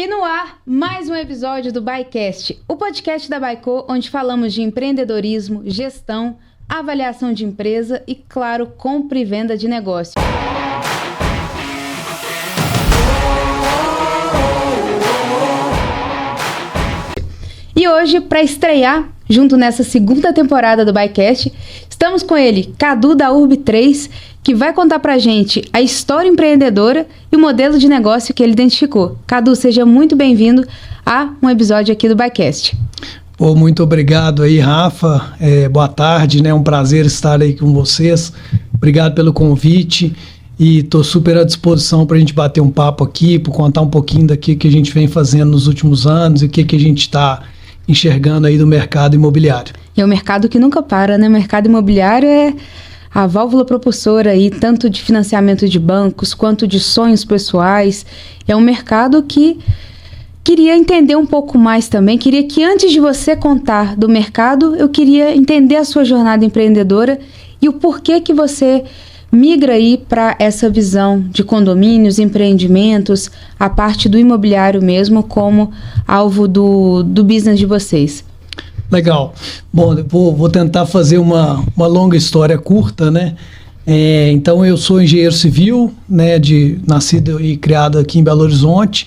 E no ar, mais um episódio do ByCast, o podcast da Byco, onde falamos de empreendedorismo, gestão, avaliação de empresa e, claro, compra e venda de negócio. E hoje, para estrear, junto nessa segunda temporada do ByCast, estamos com ele, Cadu da Urb3, que vai contar pra gente a história empreendedora e o modelo de negócio que ele identificou. Cadu, seja muito bem-vindo a um episódio aqui do ByCast. Muito obrigado aí, Rafa. Boa tarde, né? É um prazer estar aí com vocês. Obrigado pelo convite e estou super à disposição para a gente bater um papo aqui, para contar um pouquinho daqui que a gente vem fazendo nos últimos anos e o que a gente está enxergando aí do mercado imobiliário. E é um mercado que nunca para, né? O mercado imobiliário é a válvula propulsora aí, tanto de financiamento de bancos quanto de sonhos pessoais. É um mercado que queria entender um pouco mais também. Queria que antes de você contar do mercado, eu queria entender a sua jornada empreendedora e o porquê que você migra aí para essa visão de condomínios, empreendimentos, a parte do imobiliário mesmo como alvo do business de vocês. Legal. Bom, vou tentar fazer uma longa história curta, né? Então, eu sou engenheiro civil, né? Nascido e criado aqui em Belo Horizonte.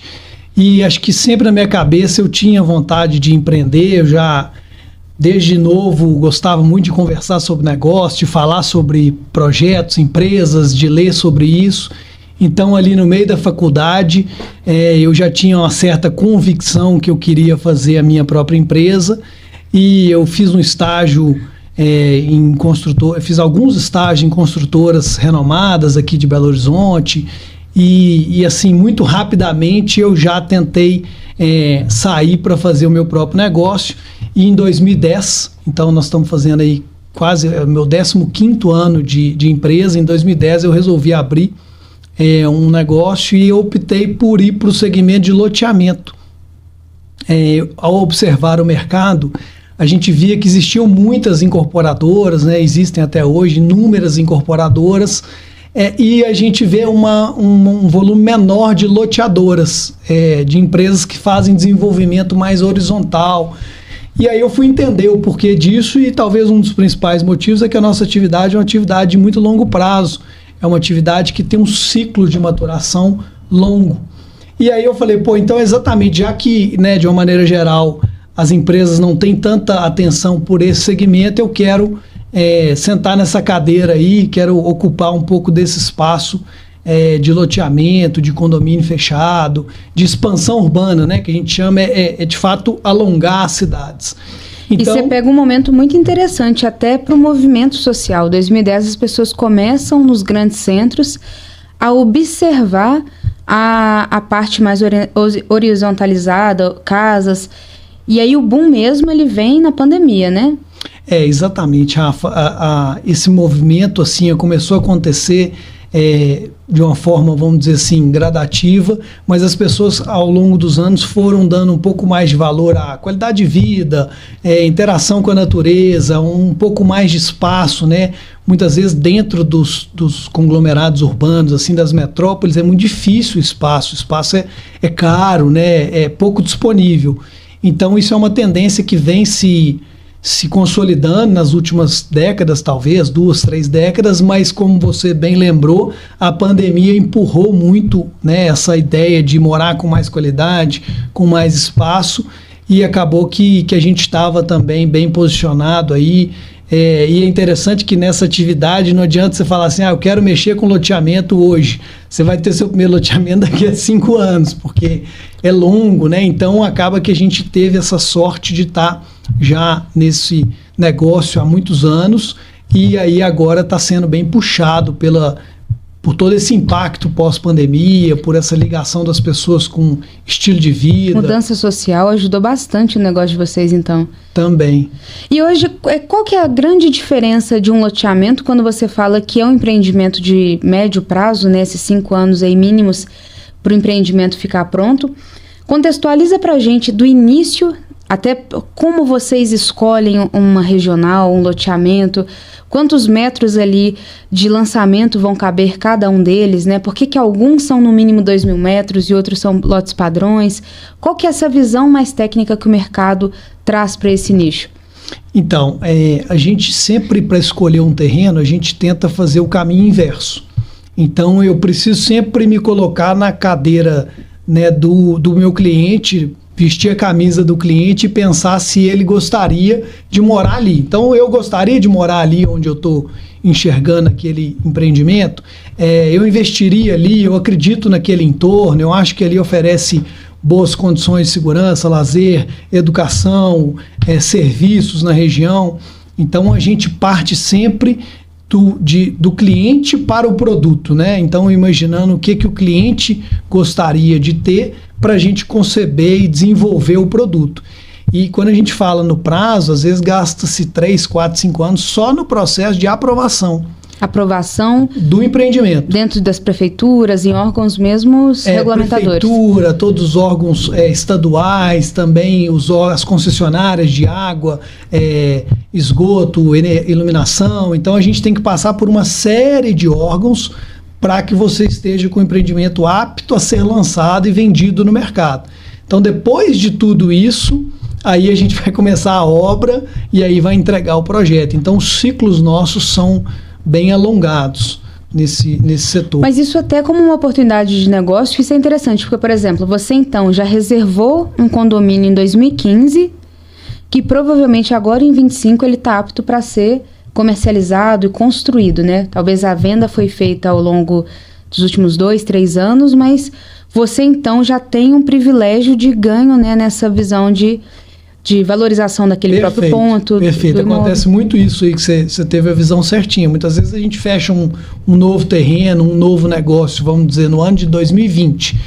E acho que sempre na minha cabeça eu tinha vontade de empreender. Eu já, desde novo, gostava muito de conversar sobre negócio, de falar sobre projetos, empresas, de ler sobre isso. Então, ali no meio da faculdade, eu já tinha uma certa convicção que eu queria fazer a minha própria empresa. E eu fiz um estágio em construtor, fiz alguns estágios em construtoras renomadas aqui de Belo Horizonte e assim, muito rapidamente eu já tentei sair para fazer o meu próprio negócio. E em 2010, então nós estamos fazendo aí quase o meu 15º ano de empresa, em 2010 eu resolvi abrir um negócio e eu optei por ir para o segmento de loteamento. Ao observar o mercado, a gente via que existiam muitas incorporadoras, né? Existem até hoje inúmeras incorporadoras, e a gente vê um volume menor de loteadoras, de empresas que fazem desenvolvimento mais horizontal. E aí eu fui entender o porquê disso e talvez um dos principais motivos é que a nossa atividade é uma atividade de muito longo prazo, é uma atividade que tem um ciclo de maturação longo. E aí eu falei, então exatamente, já que, né, de uma maneira geral, as empresas não têm tanta atenção por esse segmento, eu quero sentar nessa cadeira aí, quero ocupar um pouco desse espaço de loteamento, de condomínio fechado, de expansão urbana, né, que a gente chama de fato alongar as cidades. Então, e você pega um momento muito interessante até para o movimento social. Em 2010 as pessoas começam nos grandes centros a observar a parte mais horizontalizada, casas. E aí o boom mesmo, ele vem na pandemia, né? Exatamente, Rafa. Esse movimento assim, começou a acontecer de uma forma, vamos dizer assim, gradativa, mas as pessoas ao longo dos anos foram dando um pouco mais de valor à qualidade de vida, interação com a natureza, um pouco mais de espaço, né? Muitas vezes dentro dos conglomerados urbanos, assim, das metrópoles, é muito difícil o espaço é caro, né? É pouco disponível. Então isso é uma tendência que vem se consolidando nas últimas décadas, talvez 2, 3 décadas, mas como você bem lembrou, a pandemia empurrou muito, né, essa ideia de morar com mais qualidade, com mais espaço, e acabou que a gente estava também bem posicionado aí. E é interessante que nessa atividade não adianta você falar assim, eu quero mexer com loteamento hoje. Você vai ter seu primeiro loteamento daqui a 5 anos, porque é longo, né? Então acaba que a gente teve essa sorte de estar já nesse negócio há muitos anos e aí agora está sendo bem puxado por todo esse impacto pós-pandemia, por essa ligação das pessoas com estilo de vida. Mudança social ajudou bastante o negócio de vocês, então. Também. E hoje, qual que é a grande diferença de um loteamento quando você fala que é um empreendimento de médio prazo, né, esses 5 anos aí mínimos para o empreendimento ficar pronto? Contextualiza para a gente do início até como vocês escolhem uma regional, um loteamento, quantos metros ali de lançamento vão caber cada um deles, né? Por que alguns são no mínimo 2.000 metros e outros são lotes padrões? Qual que é essa visão mais técnica que o mercado traz para esse nicho? Então, a gente sempre, para escolher um terreno, a gente tenta fazer o caminho inverso. Então, eu preciso sempre me colocar na cadeira, né, do meu cliente, vestir a camisa do cliente e pensar se ele gostaria de morar ali. Então, eu gostaria de morar ali onde eu estou enxergando aquele empreendimento, eu investiria ali, eu acredito naquele entorno, eu acho que ali oferece boas condições de segurança, lazer, educação, serviços na região. Então, a gente parte sempre do cliente para o produto, né? Então, imaginando o que o cliente gostaria de ter para a gente conceber e desenvolver o produto. E quando a gente fala no prazo, às vezes gasta-se 3, 4, 5 anos só no processo de aprovação. Aprovação do empreendimento. Dentro das prefeituras, em órgãos mesmos regulamentadores. Prefeitura, todos os órgãos estaduais, também as concessionárias de água, esgoto, iluminação. Então a gente tem que passar por uma série de órgãos para que você esteja com o empreendimento apto a ser lançado e vendido no mercado. Então, depois de tudo isso, aí a gente vai começar a obra e aí vai entregar o projeto. Então, os ciclos nossos são bem alongados nesse setor. Mas isso até como uma oportunidade de negócio, isso é interessante, porque, por exemplo, você então já reservou um condomínio em 2015, que provavelmente agora em 25 ele está apto para ser comercializado e construído, né? Talvez a venda foi feita ao longo dos últimos 2, 3 anos, mas você então já tem um privilégio de ganho, né, nessa visão de valorização daquele próprio ponto. Perfeito, acontece muito isso aí que você teve a visão certinha. Muitas vezes a gente fecha um novo terreno, um novo negócio, vamos dizer, no ano de 2020.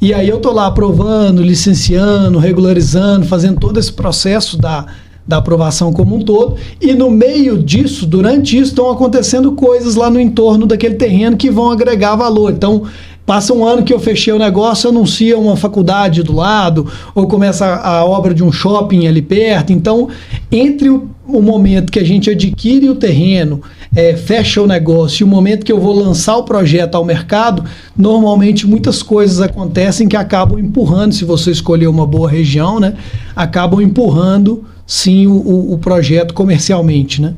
E aí eu tô lá aprovando, licenciando, regularizando, fazendo todo esse processo da aprovação como um todo, e no meio disso, durante isso, estão acontecendo coisas lá no entorno daquele terreno que vão agregar valor. Então, passa um ano que eu fechei o negócio, anuncia uma faculdade do lado, ou começa a obra de um shopping ali perto. Então, entre o momento que a gente adquire o terreno, fecha o negócio, e o momento que eu vou lançar o projeto ao mercado, normalmente muitas coisas acontecem que acabam empurrando, se você escolher uma boa região, né, acabam empurrando sim o projeto comercialmente, né?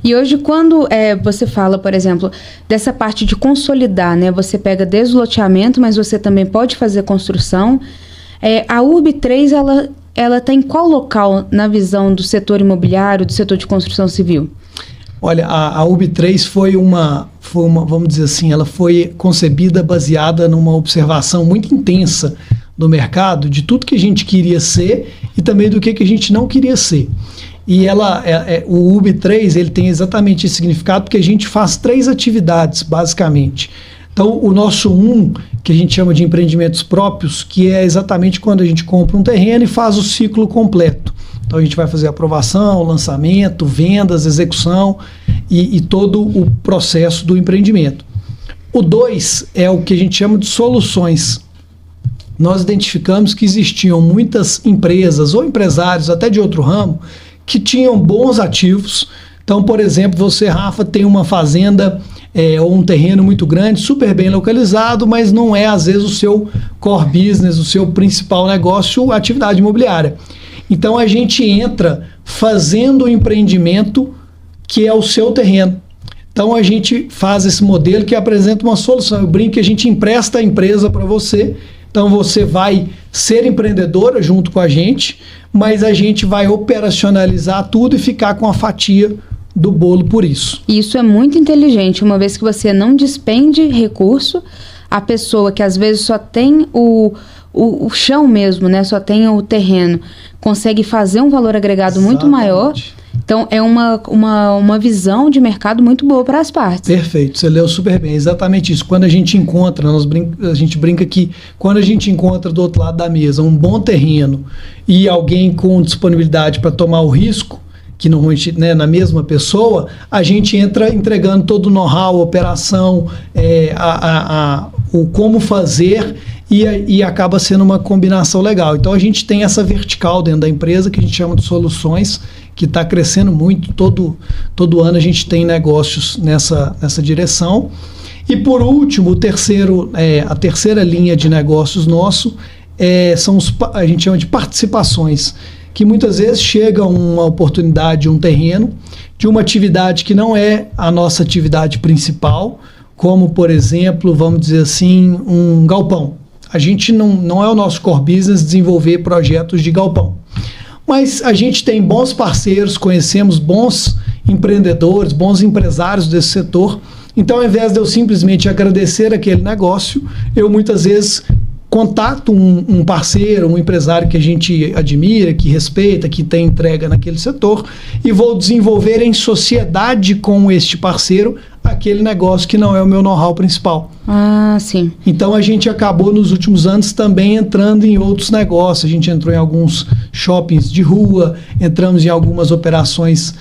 E hoje quando você fala, por exemplo, dessa parte de consolidar, né? Você pega desde o loteamento, mas você também pode fazer construção. A URB3, ela está em qual local na visão do setor imobiliário, do setor de construção civil? Olha, a URB3 foi uma, vamos dizer assim, ela foi concebida baseada numa observação muito intensa do mercado, de tudo que a gente queria ser e também do que a gente não queria ser. E o URB3, ele tem exatamente esse significado porque a gente faz 3 atividades, basicamente. Então, o nosso que a gente chama de empreendimentos próprios, que é exatamente quando a gente compra um terreno e faz o ciclo completo. Então, a gente vai fazer aprovação, lançamento, vendas, execução e todo o processo do empreendimento. O 2 é o que a gente chama de soluções. Nós identificamos que existiam muitas empresas ou empresários, até de outro ramo, que tinham bons ativos. Então, por exemplo, você, Rafa, tem uma fazenda ou um terreno muito grande, super bem localizado, mas não é, às vezes, o seu core business, o seu principal negócio, a atividade imobiliária. Então, a gente entra fazendo o empreendimento que é o seu terreno. Então, a gente faz esse modelo que apresenta uma solução. Eu brinco que a gente empresta a empresa para você. Então, você vai ser empreendedora junto com a gente, mas a gente vai operacionalizar tudo e ficar com a fatia do bolo por isso. Isso é muito inteligente, uma vez que você não despende recurso, a pessoa que às vezes só tem o chão mesmo, né? Só tem o terreno, consegue fazer um valor agregado muito maior. Então, é uma visão de mercado muito boa para as partes. Perfeito, você leu super bem, exatamente isso. Quando a gente encontra, a gente brinca que quando a gente encontra do outro lado da mesa um bom terreno e alguém com disponibilidade para tomar o risco, que normalmente, né, na mesma pessoa, a gente entra entregando todo o know-how, operação, o como fazer e acaba sendo uma combinação legal. Então a gente tem essa vertical dentro da empresa que a gente chama de soluções, que está crescendo muito, todo ano a gente tem negócios nessa direção. E por último, a terceira linha de negócios nosso a gente chama de participações, que muitas vezes chega uma oportunidade, um terreno, de uma atividade que não é a nossa atividade principal, como, por exemplo, vamos dizer assim, um galpão. A gente não é o nosso core business desenvolver projetos de galpão. Mas a gente tem bons parceiros, conhecemos bons empreendedores, bons empresários desse setor. Então, ao invés de eu simplesmente agradecer aquele negócio, eu muitas vezes contato um parceiro, um empresário que a gente admira, que respeita, que tem entrega naquele setor e vou desenvolver em sociedade com este parceiro aquele negócio que não é o meu know-how principal. Ah, sim. Então a gente acabou nos últimos anos também entrando em outros negócios. A gente entrou em alguns shoppings de rua, entramos em algumas operações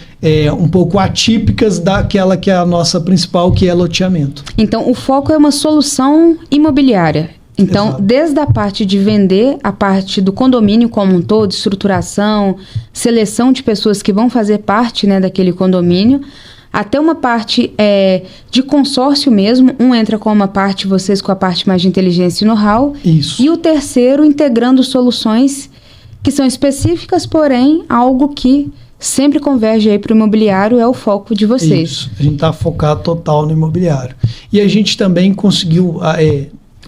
um pouco atípicas daquela que é a nossa principal, que é loteamento. Então o foco é uma solução imobiliária. Então, exato, desde a parte de vender, a parte do condomínio como um todo, estruturação, seleção de pessoas que vão fazer parte, né, daquele condomínio, até uma parte de consórcio mesmo. Um entra com uma parte, vocês com a parte mais de inteligência e know-how. Isso. E o terceiro integrando soluções que são específicas, porém, algo que sempre converge aí para o imobiliário, é o foco de vocês. Isso. A gente está focado total no imobiliário. E a gente também conseguiu...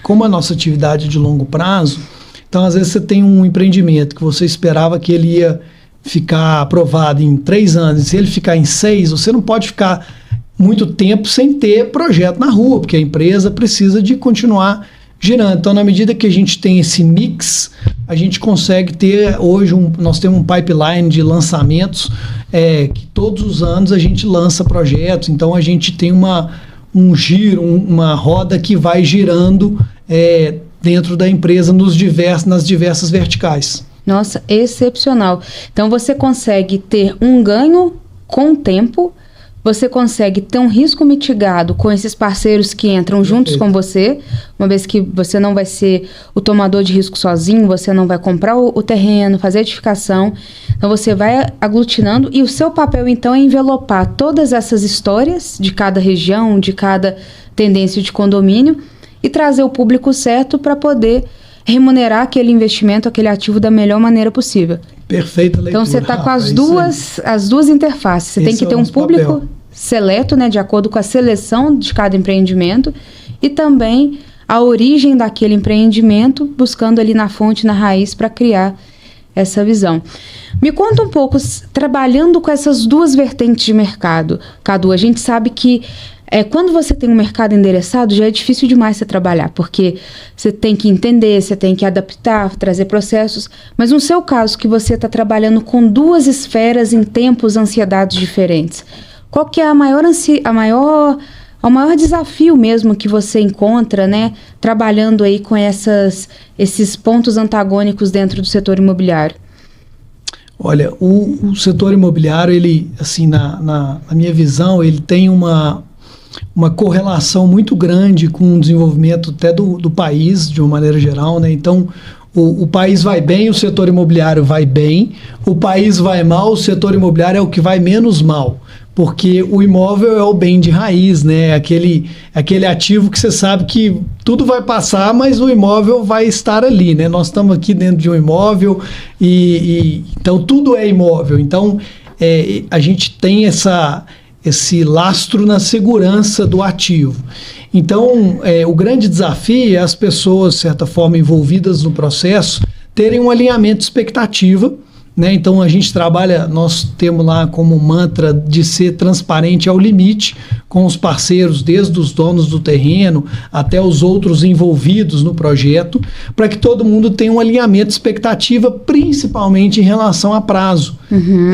como a nossa atividade é de longo prazo, então às vezes você tem um empreendimento que você esperava que ele ia ficar aprovado em 3 anos, e se ele ficar em 6, você não pode ficar muito tempo sem ter projeto na rua, porque a empresa precisa de continuar girando. Então, na medida que a gente tem esse mix, a gente consegue ter hoje, nós temos um pipeline de lançamentos, que todos os anos a gente lança projetos, então a gente tem um giro, uma roda que vai girando dentro da empresa nas diversas verticais. Nossa, excepcional. Então você consegue ter um ganho com o tempo, você consegue ter um risco mitigado com esses parceiros que entram juntos com você, uma vez que você não vai ser o tomador de risco sozinho, você não vai comprar o terreno, fazer a edificação, então você vai aglutinando e o seu papel então é envelopar todas essas histórias de cada região, de cada tendência de condomínio e trazer o público certo para poder remunerar aquele investimento, aquele ativo da melhor maneira possível. Perfeita leitura. Então você está com as duas interfaces. Você tem que ter um público seleto, né, de acordo com a seleção de cada empreendimento e também a origem daquele empreendimento, buscando ali na fonte, na raiz, para criar essa visão. Me conta um pouco, trabalhando com essas duas vertentes de mercado, Cadu, a gente sabe que quando você tem um mercado endereçado, já é difícil demais você trabalhar, porque você tem que entender, você tem que adaptar, trazer processos, mas no seu caso, que você está trabalhando com duas esferas em tempos, ansiedades diferentes, qual que é o maior desafio mesmo que você encontra, né, trabalhando aí com esses pontos antagônicos dentro do setor imobiliário? Olha, o setor imobiliário, ele, assim, na minha visão, ele tem uma correlação muito grande com o desenvolvimento até do país, de uma maneira geral, né? Então, o país vai bem, o setor imobiliário vai bem, o país vai mal, o setor imobiliário é o que vai menos mal, porque o imóvel é o bem de raiz, né? Aquele ativo que você sabe que tudo vai passar, mas o imóvel vai estar ali, né? Nós estamos aqui dentro de um imóvel então tudo é imóvel. Então, a gente tem esse lastro na segurança do ativo. Então, o grande desafio é as pessoas, de certa forma, envolvidas no processo, terem um alinhamento de expectativa, né? Então, a gente trabalha, nós temos lá como mantra de ser transparente ao limite com os parceiros, desde os donos do terreno até os outros envolvidos no projeto, para que todo mundo tenha um alinhamento de expectativa, principalmente em relação a prazo. Uhum.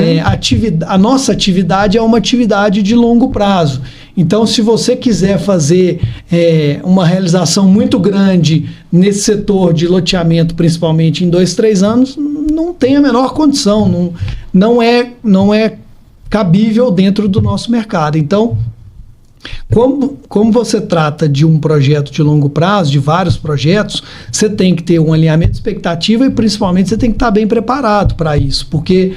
A nossa atividade é uma atividade de longo prazo. Então, se você quiser fazer uma realização muito grande nesse setor de loteamento, principalmente em 2, 3 anos, não tem a menor condição, não é cabível dentro do nosso mercado. Então, Como você trata de um projeto de longo prazo, de vários projetos, você tem que ter um alinhamento de expectativa e principalmente você tem que estar bem preparado para isso, porque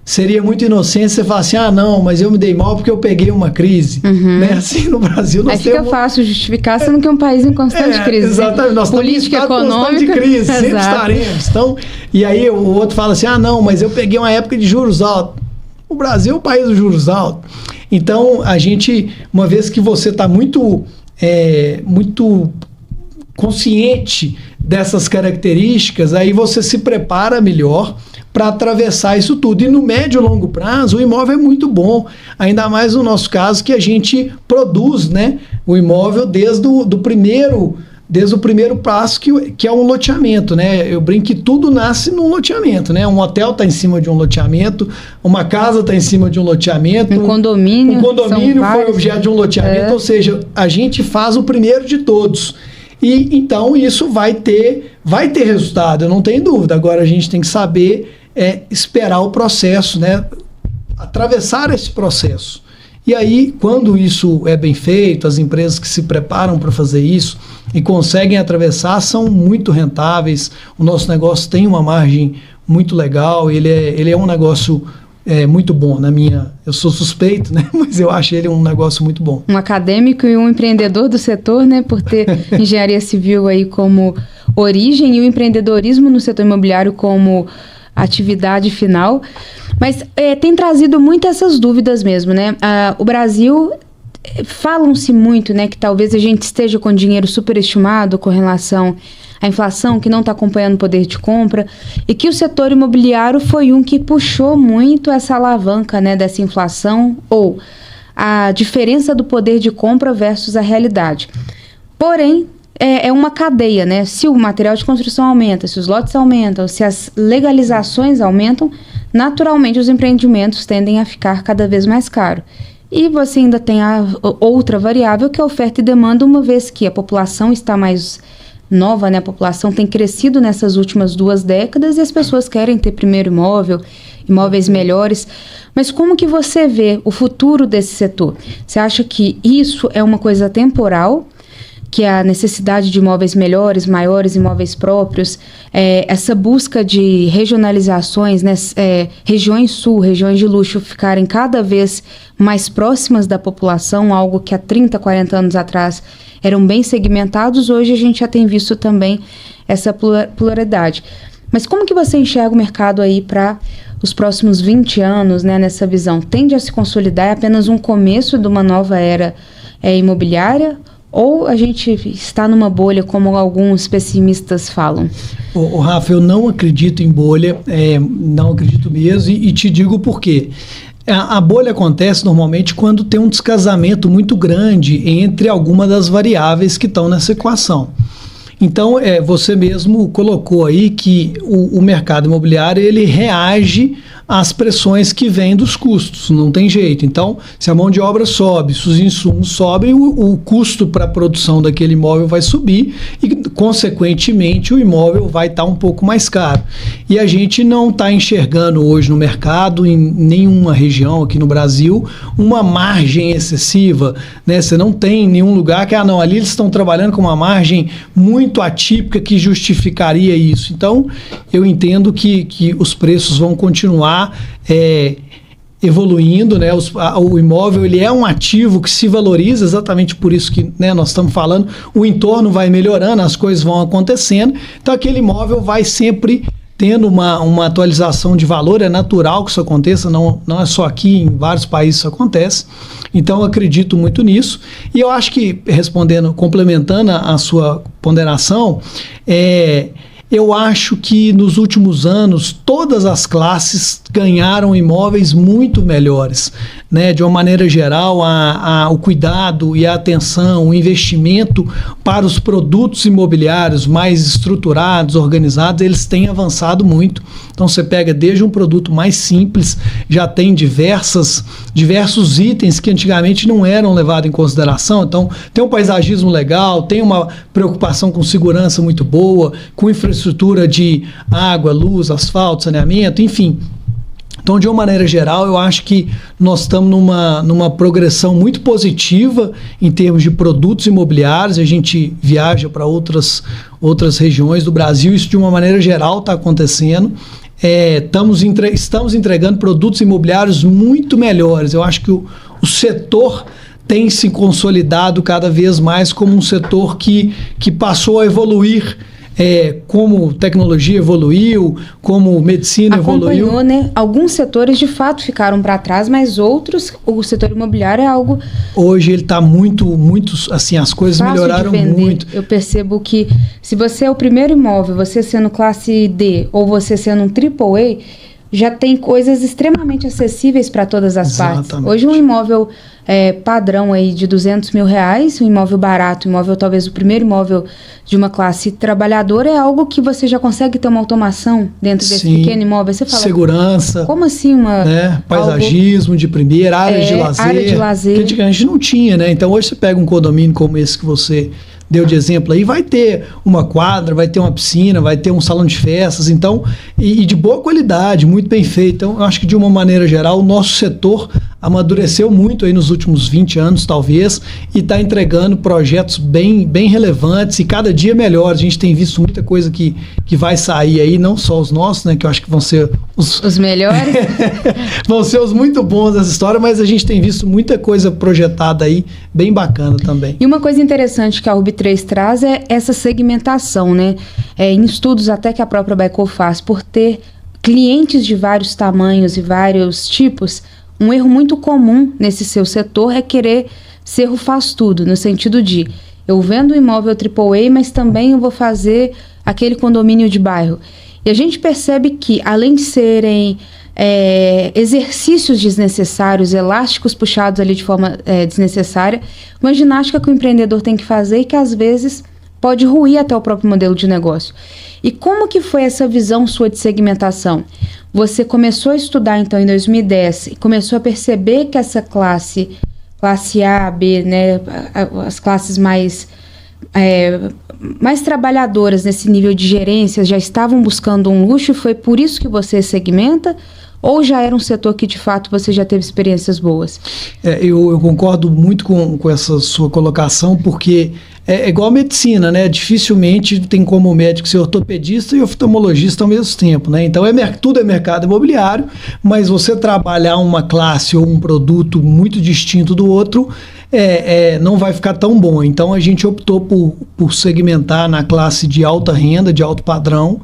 seria muito inocente você falar assim, não, mas eu me dei mal porque eu peguei uma crise. Né? Assim, no Brasil nós fica fácil justificar, sendo que é um país em constante crise. Exatamente, nós política estamos em econômica. Constante crise, sempre estaremos. Então, e aí o outro fala assim, não, mas eu peguei uma época de juros altos. O Brasil é o país dos juros altos. Então, a gente, uma vez que você está muito consciente dessas características, aí você se prepara melhor para atravessar isso tudo. E no médio e longo prazo, o imóvel é muito bom, ainda mais no nosso caso, que a gente produz, né, o imóvel desde o primeiro passo, que é um loteamento, né? Eu brinco que tudo nasce num loteamento, né? Um hotel está em cima de um loteamento, uma casa está em cima de um loteamento. Um condomínio foi objeto de um loteamento, ou seja, a gente faz o primeiro de todos. E então isso vai ter resultado, eu não tenho dúvida. Agora a gente tem que saber esperar o processo, né? Atravessar esse processo. E aí, quando isso é bem feito, as empresas que se preparam para fazer isso e conseguem atravessar são muito rentáveis. O nosso negócio tem uma margem muito legal, ele é um negócio muito bom. Eu sou suspeito, né? Mas eu acho ele um negócio muito bom. Um acadêmico e um empreendedor do setor, né? Por ter engenharia civil aí como origem e o empreendedorismo no setor imobiliário como atividade final. Mas tem trazido muito essas dúvidas mesmo, né? O Brasil, falam-se muito, né, que talvez a gente esteja com dinheiro superestimado com relação à inflação, que não está acompanhando o poder de compra, e que o setor imobiliário foi um que puxou muito essa alavanca, né, dessa inflação, ou a diferença do poder de compra versus a realidade. Porém, é uma cadeia, né? Se o material de construção aumenta, se os lotes aumentam, se as legalizações aumentam, naturalmente os empreendimentos tendem a ficar cada vez mais caros. E você ainda tem a outra variável, que é a oferta e demanda, uma vez que a população está mais nova, né? A população tem crescido nessas últimas 2 décadas e as pessoas querem ter primeiro imóvel, imóveis melhores. Mas como que você vê o futuro desse setor? Você acha que isso é uma coisa temporal, que a necessidade de imóveis melhores, maiores, imóveis próprios, essa busca de regionalizações, né, regiões sul, regiões de luxo ficarem cada vez mais próximas da população, algo que há 30, 40 anos atrás eram bem segmentados, hoje a gente já tem visto também essa pluralidade. Mas como que você enxerga o mercado aí para os próximos 20 anos, né, nessa visão? Tende a se consolidar? É apenas um começo de uma nova era imobiliária? Ou a gente está numa bolha, como alguns pessimistas falam? Rafa, eu não acredito em bolha, não acredito mesmo, e te digo por quê. A bolha acontece normalmente quando tem um descasamento muito grande entre alguma das variáveis que estão nessa equação. Então, você mesmo colocou aí que o mercado imobiliário ele reage às pressões que vêm dos custos, não tem jeito. Então, se a mão de obra sobe, se os insumos sobem, o custo para a produção daquele imóvel vai subir e, consequentemente, o imóvel vai estar um pouco mais caro. E a gente não está enxergando hoje no mercado, em nenhuma região aqui no Brasil, uma margem excessiva, né? Você não tem nenhum lugar que, ali eles estão trabalhando com uma margem muito atípica que justificaria isso. Então, eu entendo que os preços vão continuar evoluindo, né? O imóvel ele é um ativo que se valoriza, exatamente por isso que, né, nós estamos falando, o entorno vai melhorando, as coisas vão acontecendo, então aquele imóvel vai sempre tendo uma atualização de valor, é natural que isso aconteça, não é só aqui, em vários países isso acontece. Então eu acredito muito nisso, e eu acho que, complementando a sua ponderação, eu acho que nos últimos anos todas as classes ganharam imóveis muito melhores, né? De uma maneira geral, o cuidado e a atenção, o investimento para os produtos imobiliários mais estruturados, organizados, eles têm avançado muito. Então você pega desde um produto mais simples, já tem diversos itens que antigamente não eram levados em consideração. Então tem um paisagismo legal, tem uma preocupação com segurança muito boa, com infraestrutura de água, luz, asfalto, saneamento, enfim. Então, de uma maneira geral, eu acho que nós estamos numa progressão muito positiva em termos de produtos imobiliários. A gente viaja para outras regiões do Brasil, isso de uma maneira geral está acontecendo. Estamos entregando produtos imobiliários muito melhores. Eu acho que o setor tem se consolidado cada vez mais como um setor que passou a evoluir, como tecnologia evoluiu, como medicina evoluiu. Acompanhou, né? Alguns setores de fato ficaram para trás, mas outros, o setor imobiliário é algo... Hoje ele está muito, assim, as coisas melhoraram muito. Eu percebo que se você é o primeiro imóvel, você sendo classe D ou você sendo um AAA, já tem coisas extremamente acessíveis para todas as partes. Hoje um imóvel padrão aí de R$200 mil, um imóvel barato, um imóvel talvez o primeiro imóvel de uma classe trabalhadora, é algo que você já consegue ter uma automação dentro desse pequeno imóvel. Você fala, segurança. Como assim paisagismo de primeira, área de lazer. Que antigamente não tinha, né? Então hoje você pega um condomínio como esse que você deu de exemplo aí, vai ter uma quadra, vai ter uma piscina, vai ter um salão de festas, então, e de boa qualidade, muito bem feito. Então, eu acho que de uma maneira geral, o nosso setor amadureceu muito aí nos últimos 20 anos, talvez, e está entregando projetos bem relevantes e cada dia melhores. A gente tem visto muita coisa que vai sair aí, não só os nossos, né, que eu acho que vão ser os melhores. Vão ser os muito bons dessa história, mas a gente tem visto muita coisa projetada aí, bem bacana também. E uma coisa interessante que a Rub3 traz é essa segmentação, né? Em estudos até que a própria Baico faz, por ter clientes de vários tamanhos e vários tipos, um erro muito comum nesse seu setor é querer ser o faz-tudo, no sentido de eu vendo o imóvel AAA, mas também eu vou fazer aquele condomínio de bairro. E a gente percebe que, além de serem exercícios desnecessários, elásticos puxados ali de forma desnecessária, uma ginástica que o empreendedor tem que fazer e que às vezes pode ruir até o próprio modelo de negócio. E como que foi essa visão sua de segmentação? Você começou a estudar então em 2010 e começou a perceber que essa classe A, B, né, as classes mais trabalhadoras nesse nível de gerência já estavam buscando um luxo, e foi por isso que você segmenta? Ou já era um setor que, de fato, você já teve experiências boas? Eu concordo muito com essa sua colocação, porque é igual a medicina, né? Dificilmente tem como médico ser ortopedista e oftalmologista ao mesmo tempo, né? Então, tudo é mercado imobiliário, mas você trabalhar uma classe ou um produto muito distinto do outro, não vai ficar tão bom. Então, a gente optou por segmentar na classe de alta renda, de alto padrão.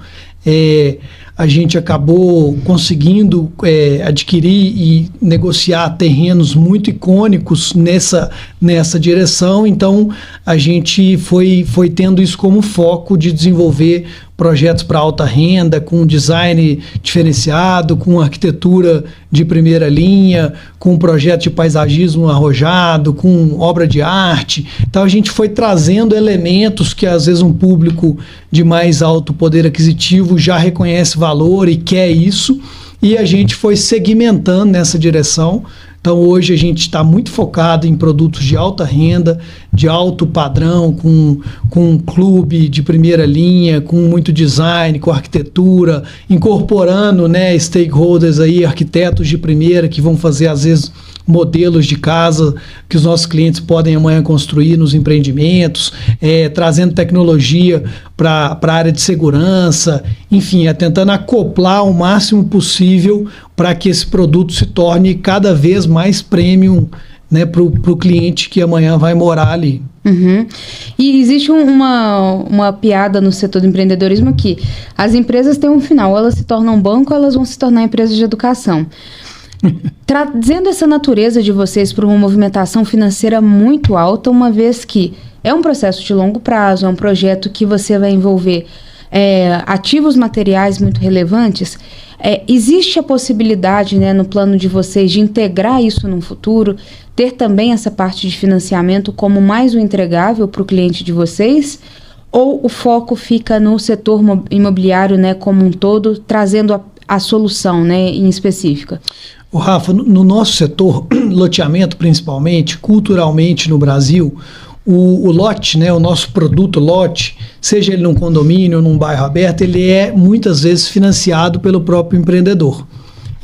A gente acabou conseguindo adquirir e negociar terrenos muito icônicos nessa direção, então a gente foi tendo isso como foco de desenvolver projetos para alta renda, com design diferenciado, com arquitetura de primeira linha, com projeto de paisagismo arrojado, com obra de arte. Então a gente foi trazendo elementos que às vezes um público de mais alto poder aquisitivo já reconhece valor e quer isso, e a gente foi segmentando nessa direção. Então hoje a gente está muito focado em produtos de alta renda, de alto padrão, com um clube de primeira linha, com muito design, com arquitetura, incorporando, né, stakeholders aí, arquitetos de primeira que vão fazer às vezes modelos de casa que os nossos clientes podem amanhã construir nos empreendimentos, trazendo tecnologia para a área de segurança, enfim, tentando acoplar o máximo possível para que esse produto se torne cada vez mais premium, né, para o cliente que amanhã vai morar ali. Uhum. E existe uma piada no setor do empreendedorismo que as empresas têm um final, elas se tornam banco, elas vão se tornar empresas de educação. Trazendo essa natureza de vocês para uma movimentação financeira muito alta, uma vez que é um processo de longo prazo, é um projeto que você vai envolver ativos materiais muito relevantes, existe a possibilidade, né, no plano de vocês de integrar isso no futuro, ter também essa parte de financiamento como mais um entregável para o cliente de vocês? Ou o foco fica no setor imobiliário, né, como um todo, trazendo a solução, né, em específica? Rafa, no nosso setor, loteamento principalmente, culturalmente no Brasil, o lote, né, o nosso produto lote, seja ele num condomínio ou num bairro aberto, ele é muitas vezes financiado pelo próprio empreendedor.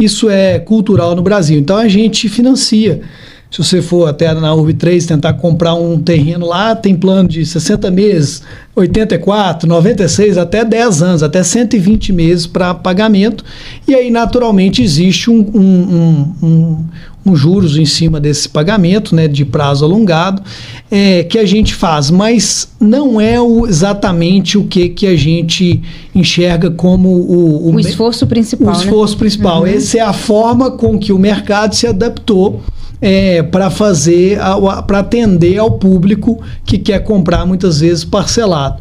isso é cultural no Brasil. Então a gente financia. Se você for até na URB3 tentar comprar um terreno lá, tem plano de 60 meses, 84, 96, até 10 anos, até 120 meses para pagamento. E aí, naturalmente, existe um juros em cima desse pagamento, né, de prazo alongado, que a gente faz, mas não é exatamente o que a gente enxerga como o esforço principal. O esforço principal. Essa é a forma com que o mercado se adaptou para atender ao público que quer comprar muitas vezes parcelado.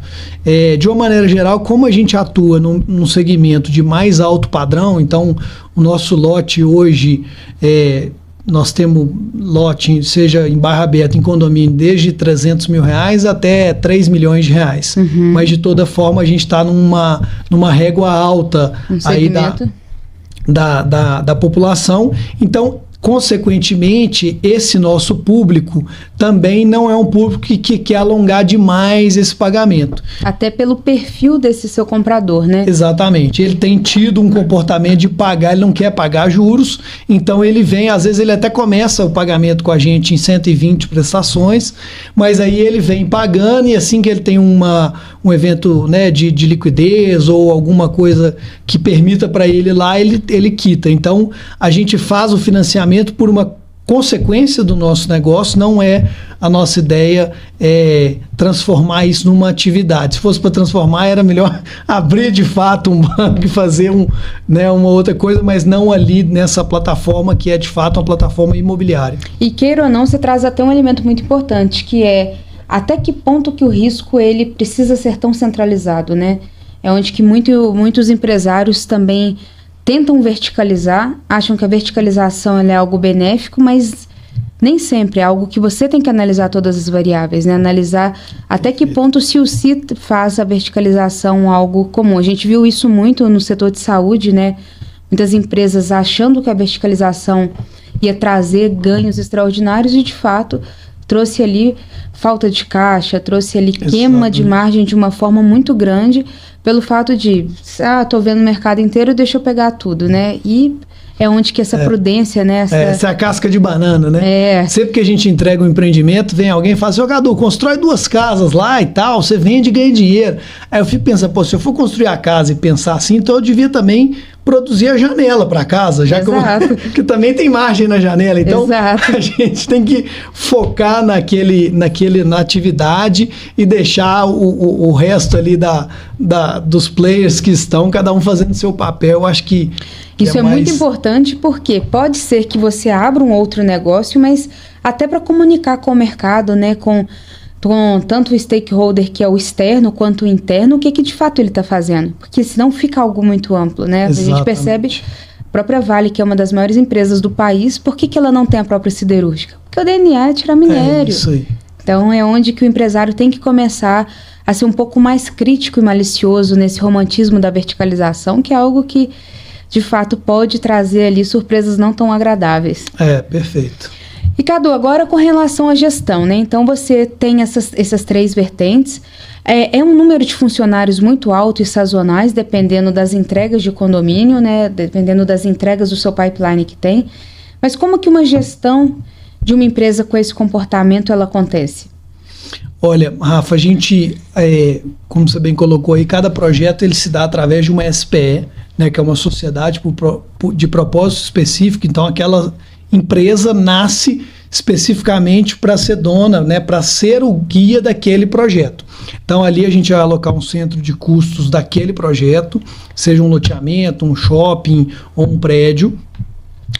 De uma maneira geral, como a gente atua num segmento de mais alto padrão, então o nosso lote hoje, nós temos lote, seja em bairro aberto, em condomínio, desde R$300 mil até R$3 milhões. Mas de toda forma a gente está numa régua alta aí da população. Então, consequentemente, esse nosso público também não é um público que quer alongar demais esse pagamento. Até pelo perfil desse seu comprador, né? Exatamente. Ele tem tido um comportamento de pagar, ele não quer pagar juros, então ele vem, às vezes ele até começa o pagamento com a gente em 120 prestações, mas aí ele vem pagando e assim que ele tem um evento, né, de liquidez ou alguma coisa que permita para ele lá, ele quita. Então, a gente faz o financiamento por uma consequência do nosso negócio, não é a nossa ideia transformar isso numa atividade. Se fosse para transformar, era melhor abrir de fato um banco e fazer uma outra coisa, mas não ali nessa plataforma que é de fato uma plataforma imobiliária. E queira ou não, você traz até um elemento muito importante, que é até que ponto que o risco ele precisa ser tão centralizado, né? É onde que muitos empresários também tentam verticalizar, acham que a verticalização é algo benéfico, mas nem sempre é algo que você tem que analisar todas as variáveis, né? Analisar até que ponto se o CIT faz a verticalização algo comum. A gente viu isso muito no setor de saúde, né? Muitas empresas achando que a verticalização ia trazer ganhos extraordinários e, de fato, trouxe ali falta de caixa, trouxe ali queima de margem de uma forma muito grande pelo fato de, tô vendo o mercado inteiro, deixa eu pegar tudo, né? E é onde que essa prudência, né? Essa é a casca de banana, né? Sempre que a gente entrega um empreendimento, vem alguém e fala, jogador, constrói 2 casas lá e tal, você vende e ganha dinheiro. Aí eu fico pensando, se eu for construir a casa e pensar assim, então eu devia também produzir a janela para casa, já que também tem margem na janela. Então, a gente tem que focar na atividade e deixar o resto ali dos players que estão, cada um fazendo seu papel. Eu acho que isso é muito importante, porque pode ser que você abra um outro negócio, mas até para comunicar com o mercado, né, com tanto o stakeholder que é o externo quanto o interno, o que de fato ele está fazendo, porque senão fica algo muito amplo, né? Exatamente. A gente percebe, a própria Vale, que é uma das maiores empresas do país, por que ela não tem a própria siderúrgica? Porque o DNA é tirar minério. Isso aí. Então é onde que o empresário tem que começar a ser um pouco mais crítico e malicioso nesse romantismo da verticalização, que é algo que de fato pode trazer ali surpresas não tão agradáveis. Perfeito. Ricardo, agora com relação à gestão, né? Então você tem essas 3 vertentes. É um número de funcionários muito alto e sazonais, dependendo das entregas de condomínio, né? Dependendo das entregas do seu pipeline que tem. Mas como que uma gestão de uma empresa com esse comportamento ela acontece? Olha, Rafa, a gente, como você bem colocou aí, cada projeto ele se dá através de uma SPE, né? Que é uma sociedade de propósito específico. Então aquela empresa nasce especificamente para ser dona, né, para ser o guia daquele projeto. Então ali a gente vai alocar um centro de custos daquele projeto, seja um loteamento, um shopping ou um prédio,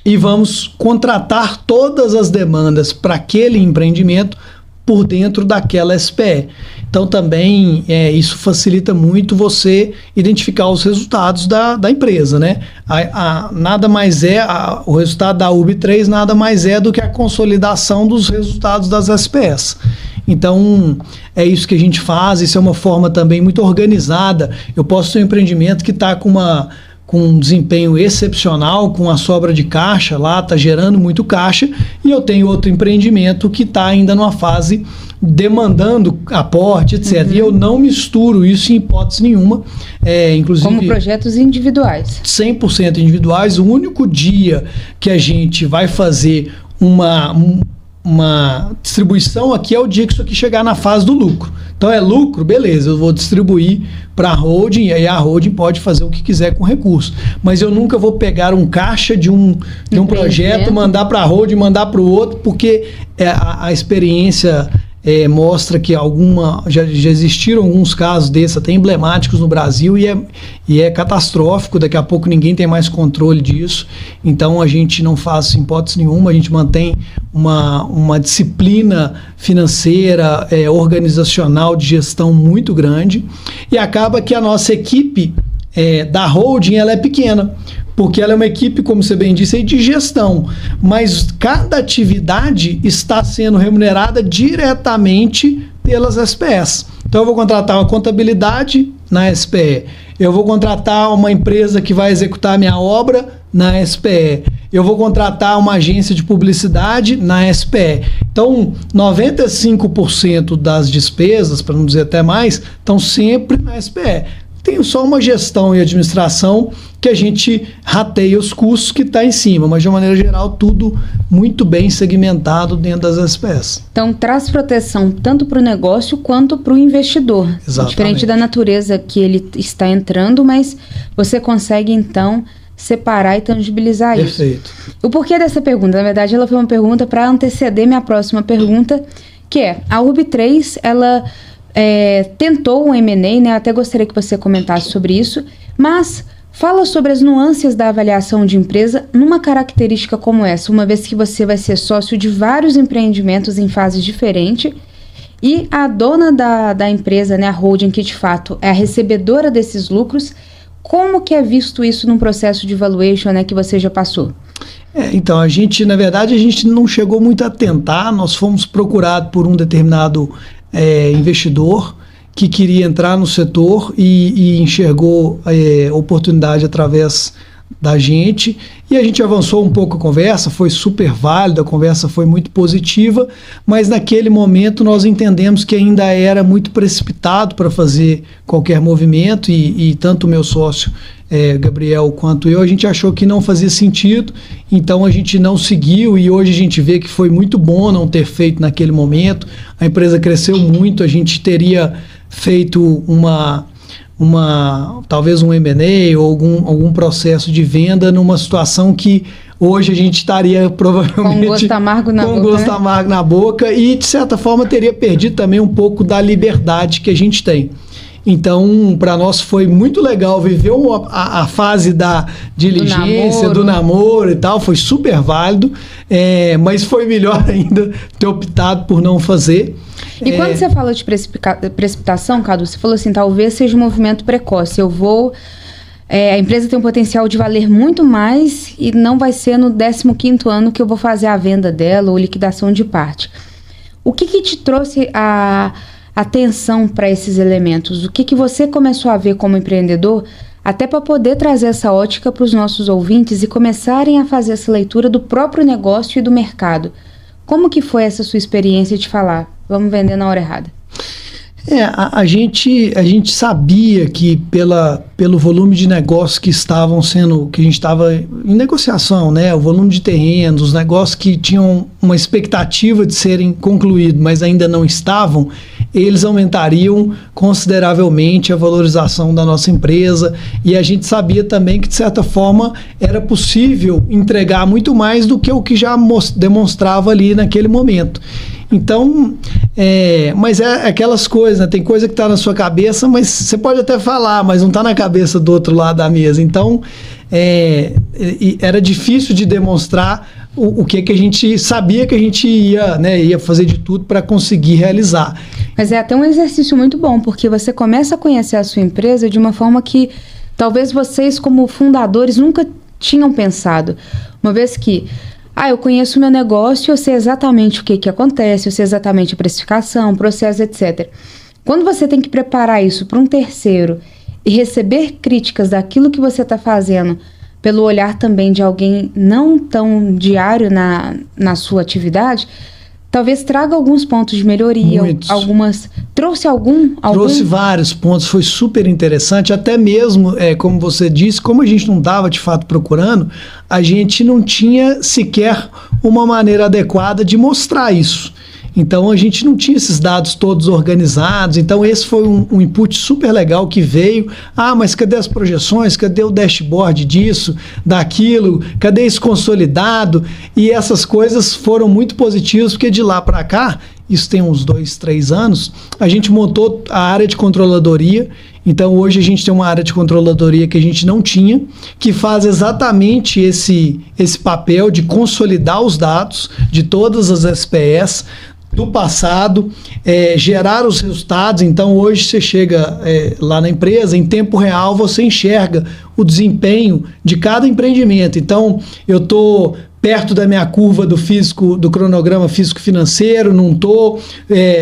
e vamos contratar todas as demandas para aquele empreendimento por dentro daquela SPE. Então também isso facilita muito você identificar os resultados da empresa, né? Nada mais o resultado da URB3 nada mais é do que a consolidação dos resultados das SPEs. Então é isso que a gente faz, isso é uma forma também muito organizada. Eu posso ter um empreendimento que está com com um desempenho excepcional, com a sobra de caixa lá, está gerando muito caixa, e eu tenho outro empreendimento que está ainda numa fase demandando aporte, etc. E eu não misturo isso em hipótese nenhuma. Inclusive, como projetos individuais. 100% individuais. O único dia que a gente vai fazer uma distribuição aqui é o dia que isso aqui chegar na fase do lucro. Então é lucro, beleza, eu vou distribuir para a holding, e aí a holding pode fazer o que quiser com o recurso. Mas eu nunca vou pegar um caixa de um projeto, mandar para a holding, mandar para o outro, porque a experiência mostra que já existiram alguns casos desses, até emblemáticos no Brasil, e é catastrófico. Daqui a pouco ninguém tem mais controle disso. Então a gente não faz hipótese nenhuma, a gente mantém uma disciplina financeira, organizacional, de gestão muito grande, e acaba que a nossa equipe da holding ela é pequena, porque ela é uma equipe, como você bem disse, de gestão, mas cada atividade está sendo remunerada diretamente pelas SPS. Então eu vou contratar uma contabilidade na SPE, eu vou contratar uma empresa que vai executar a minha obra na SPE, eu vou contratar uma agência de publicidade na SPE. Então 95% das despesas, para não dizer até mais, estão sempre na SPE. Tem só uma gestão e administração que a gente rateia os custos que está em cima, mas de uma maneira geral tudo muito bem segmentado dentro das SPS. Então traz proteção tanto para o negócio quanto para o investidor. Exatamente. Diferente da natureza que ele está entrando, mas você consegue então separar e tangibilizar isso. Perfeito. O porquê dessa pergunta? Na verdade, ela foi uma pergunta para anteceder minha próxima pergunta, que é, a URB3, ela tentou um M&A, né? Eu até gostaria que você comentasse sobre isso, mas fala sobre as nuances da avaliação de empresa numa característica como essa, uma vez que você vai ser sócio de vários empreendimentos em fases diferentes, e a dona da empresa, né, a holding, que de fato é a recebedora desses lucros. Como que é visto isso num processo de valuation, né, que você já passou? Então, na verdade, a gente não chegou muito a tentar. Nós fomos procurados por um determinado investidor que queria entrar no setor e enxergou oportunidade através da gente, e a gente avançou um pouco a conversa, foi super válida, a conversa foi muito positiva, mas naquele momento nós entendemos que ainda era muito precipitado para fazer qualquer movimento, e tanto o meu sócio Gabriel quanto eu, a gente achou que não fazia sentido, então a gente não seguiu, e hoje a gente vê que foi muito bom não ter feito naquele momento. A empresa cresceu muito, a gente teria feito talvez um M&A ou algum processo de venda numa situação que hoje a gente estaria provavelmente com gosto amargo na boca, e de certa forma teria perdido também um pouco da liberdade que a gente tem. Então, para nós foi muito legal viver a fase da diligência, do namoro e tal, foi super válido, mas foi melhor ainda ter optado por não fazer. E quando você fala de precipitação, Cadu, você falou assim, talvez seja um movimento precoce, a empresa tem um potencial de valer muito mais e não vai ser no 15º ano que eu vou fazer a venda dela ou liquidação de parte. O que te trouxe a atenção para esses elementos? O que você começou a ver como empreendedor, até para poder trazer essa ótica para os nossos ouvintes e começarem a fazer essa leitura do próprio negócio e do mercado? Como que foi essa sua experiência de falar, vamos vender na hora errada? A gente sabia que pelo volume de negócios que a gente estava em negociação, né? O volume de terrenos, os negócios que tinham uma expectativa de serem concluídos, mas ainda não estavam, eles aumentariam consideravelmente a valorização da nossa empresa, e a gente sabia também que, de certa forma, era possível entregar muito mais do que o que já demonstrava ali naquele momento. Então, mas é aquelas coisas, né? Tem coisa que está na sua cabeça, mas você pode até falar, mas não está na cabeça do outro lado da mesa. Então, era difícil de demonstrar o que a gente sabia que a gente ia fazer de tudo para conseguir realizar. Mas é até um exercício muito bom, porque você começa a conhecer a sua empresa de uma forma que talvez vocês, como fundadores, nunca tinham pensado. Uma vez que eu conheço o meu negócio, eu sei exatamente o que acontece, eu sei exatamente a precificação, processo, etc. Quando você tem que preparar isso para um terceiro e receber críticas daquilo que você está fazendo pelo olhar também de alguém não tão diário na sua atividade, talvez traga alguns pontos de melhoria, trouxe algum? Trouxe vários pontos, foi super interessante, até mesmo, como você disse, como a gente não estava de fato procurando, a gente não tinha sequer uma maneira adequada de mostrar isso. Então a gente não tinha esses dados todos organizados, então esse foi um input super legal que veio. Mas cadê as projeções? Cadê o dashboard disso, daquilo? Cadê isso consolidado? E essas coisas foram muito positivas, porque de lá para cá, isso tem uns 2, 3 anos, a gente montou a área de controladoria. Então hoje a gente tem uma área de controladoria que a gente não tinha, que faz exatamente esse papel de consolidar os dados de todas as SPS do passado, gerar os resultados. Então hoje você chega lá na empresa, em tempo real você enxerga o desempenho de cada empreendimento. Então eu estou perto da minha curva do cronograma físico-financeiro, não estou,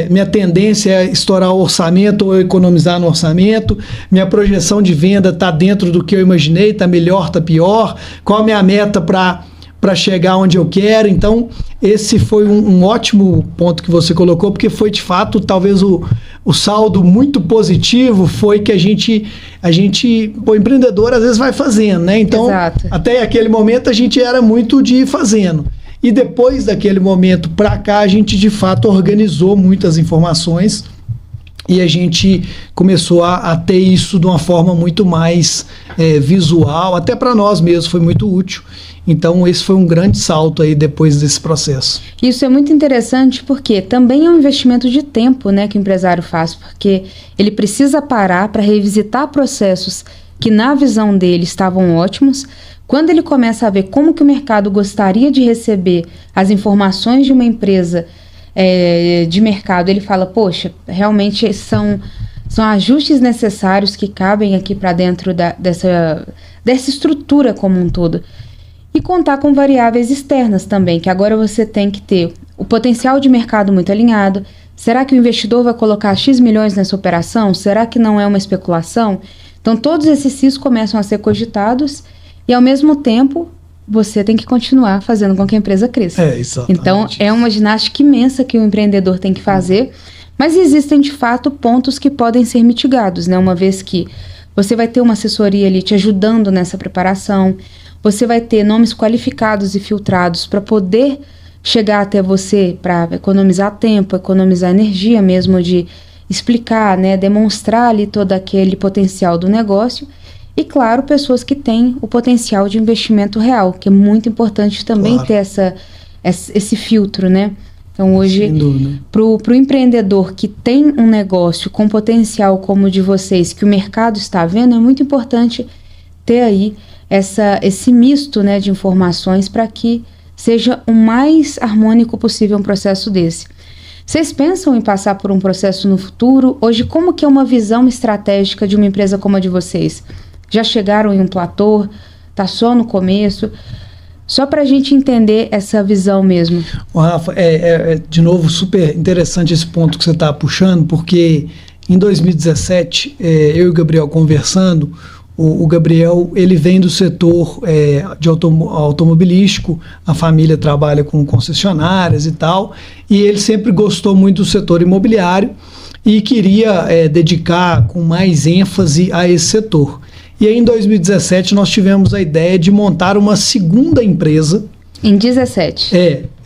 minha tendência é estourar o orçamento ou economizar no orçamento, minha projeção de venda está dentro do que eu imaginei, está melhor, está pior, qual a minha meta para chegar onde eu quero. Então esse foi um ótimo ponto que você colocou, porque foi de fato talvez o saldo muito positivo foi que a gente o empreendedor às vezes vai fazendo, né? Então, exato, até aquele momento a gente era muito de ir fazendo. E depois daquele momento para cá, a gente de fato organizou muitas informações e a gente começou a ter isso de uma forma muito mais visual, até para nós mesmos foi muito útil. Então esse foi um grande salto aí depois desse processo. Isso é muito interessante porque também é um investimento de tempo, né, que o empresário faz, porque ele precisa parar para revisitar processos que na visão dele estavam ótimos. Quando ele começa a ver como que o mercado gostaria de receber as informações de uma empresa de mercado, ele fala, poxa, realmente são ajustes necessários que cabem aqui para dentro dessa estrutura como um todo. E contar com variáveis externas também, que agora você tem que ter o potencial de mercado muito alinhado. Será que o investidor vai colocar X milhões nessa operação? Será que não é uma especulação? Então todos esses CIs começam a ser cogitados e ao mesmo tempo você tem que continuar fazendo com que a empresa cresça. Exatamente. Então é uma ginástica imensa que o empreendedor tem que fazer, mas existem de fato pontos que podem ser mitigados, né? Uma vez que você vai ter uma assessoria ali te ajudando nessa preparação, você vai ter nomes qualificados e filtrados para poder chegar até você, para economizar tempo, economizar energia mesmo, de explicar, né, demonstrar ali todo aquele potencial do negócio. E, claro, pessoas que têm o potencial de investimento real, que é muito importante também, claro, ter esse filtro, né? Então, hoje, para o empreendedor que tem um negócio com potencial como o de vocês, que o mercado está vendo, é muito importante ter aí esse misto, né, de informações para que seja o mais harmônico possível um processo desse. Vocês pensam em passar por um processo no futuro? Hoje, como que é uma visão estratégica de uma empresa como a de vocês? Já chegaram em um platô? Está só no começo? Só para a gente entender essa visão mesmo. Rafa, de novo super interessante esse ponto que você está puxando, porque em 2017, eu e o Gabriel conversando, o Gabriel, ele vem do setor de automobilístico, a família trabalha com concessionárias e tal, e ele sempre gostou muito do setor imobiliário e queria dedicar com mais ênfase a esse setor. E aí em 2017 nós tivemos a ideia de montar uma segunda empresa. Em 17.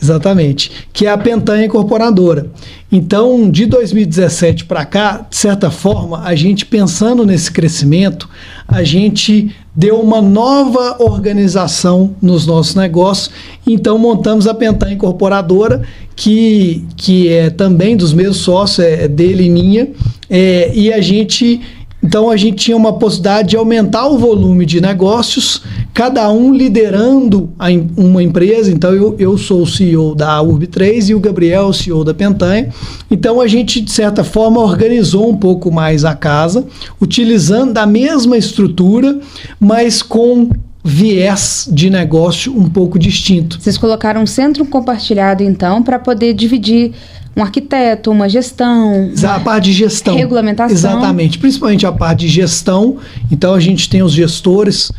Exatamente, que é a Pentanha Incorporadora. Então, de 2017 para cá, de certa forma, a gente pensando nesse crescimento, a gente deu uma nova organização nos nossos negócios. Então, montamos a Pentanha Incorporadora, que é também dos meus sócios, dele e minha, e a gente... Então, a gente tinha uma possibilidade de aumentar o volume de negócios, cada um liderando uma empresa. Então, eu sou o CEO da Urb3 e o Gabriel é o CEO da Pentanha. Então, a gente, de certa forma, organizou um pouco mais a casa, utilizando a mesma estrutura, mas com viés de negócio um pouco distinto. Vocês colocaram um centro compartilhado, então, para poder dividir um arquiteto, uma gestão, A parte de gestão. Regulamentação. Exatamente, principalmente a parte de gestão. Então a gente tem os gestores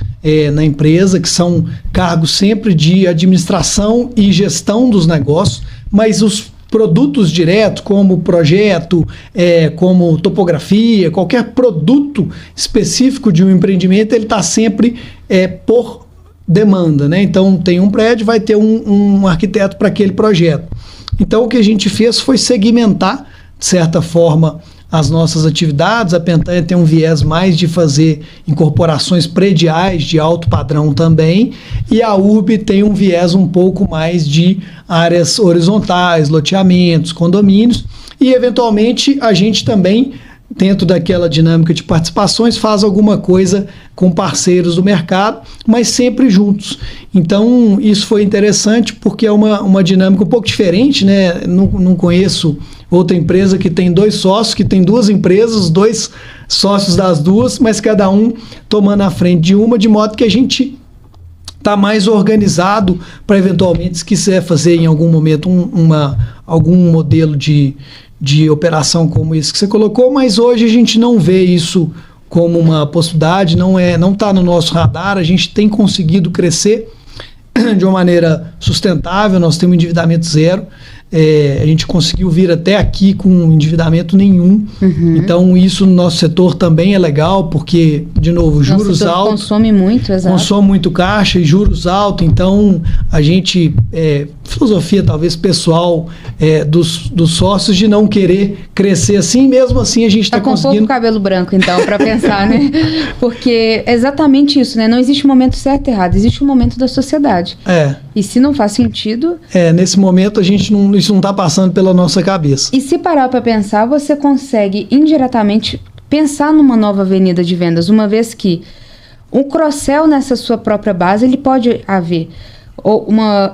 na empresa, que são cargos sempre de administração e gestão dos negócios, mas os produtos diretos, como projeto, como topografia, qualquer produto específico de um empreendimento, ele está sempre por demanda, né? Então tem um prédio, vai ter um arquiteto para aquele projeto. Então o que a gente fez foi segmentar, de certa forma, as nossas atividades. A Pentanha tem um viés mais de fazer incorporações prediais de alto padrão também, e a URB tem um viés um pouco mais de áreas horizontais, loteamentos, condomínios, e eventualmente a gente também, dentro daquela dinâmica de participações, faz alguma coisa com parceiros do mercado, mas sempre juntos. Então isso foi interessante porque é uma dinâmica um pouco diferente, né? Não conheço outra empresa que tem 2 sócios, que tem 2 empresas, 2 sócios das duas, mas cada um tomando a frente de uma, de modo que a gente está mais organizado para eventualmente, se quiser fazer em algum momento algum modelo de operação como esse que você colocou, mas hoje a gente não vê isso como uma possibilidade, não está no nosso radar. A gente tem conseguido crescer de uma maneira sustentável, nós temos endividamento zero. A gente conseguiu vir até aqui com endividamento nenhum. Então isso no nosso setor também é legal, porque, de novo, juros altos. Consome muito, exato. Consome muito caixa e juros altos. Então a gente, filosofia talvez pessoal dos sócios de não querer crescer assim, mesmo assim a gente está conseguindo. Com pouco cabelo branco então, para pensar, né? Porque é exatamente isso, né? Não existe um momento certo e errado, existe um momento da sociedade. E se não faz sentido... nesse momento isso não está passando pela nossa cabeça. E se parar para pensar, você consegue indiretamente pensar numa nova avenida de vendas, uma vez que um cross-sell nessa sua própria base, ele pode haver.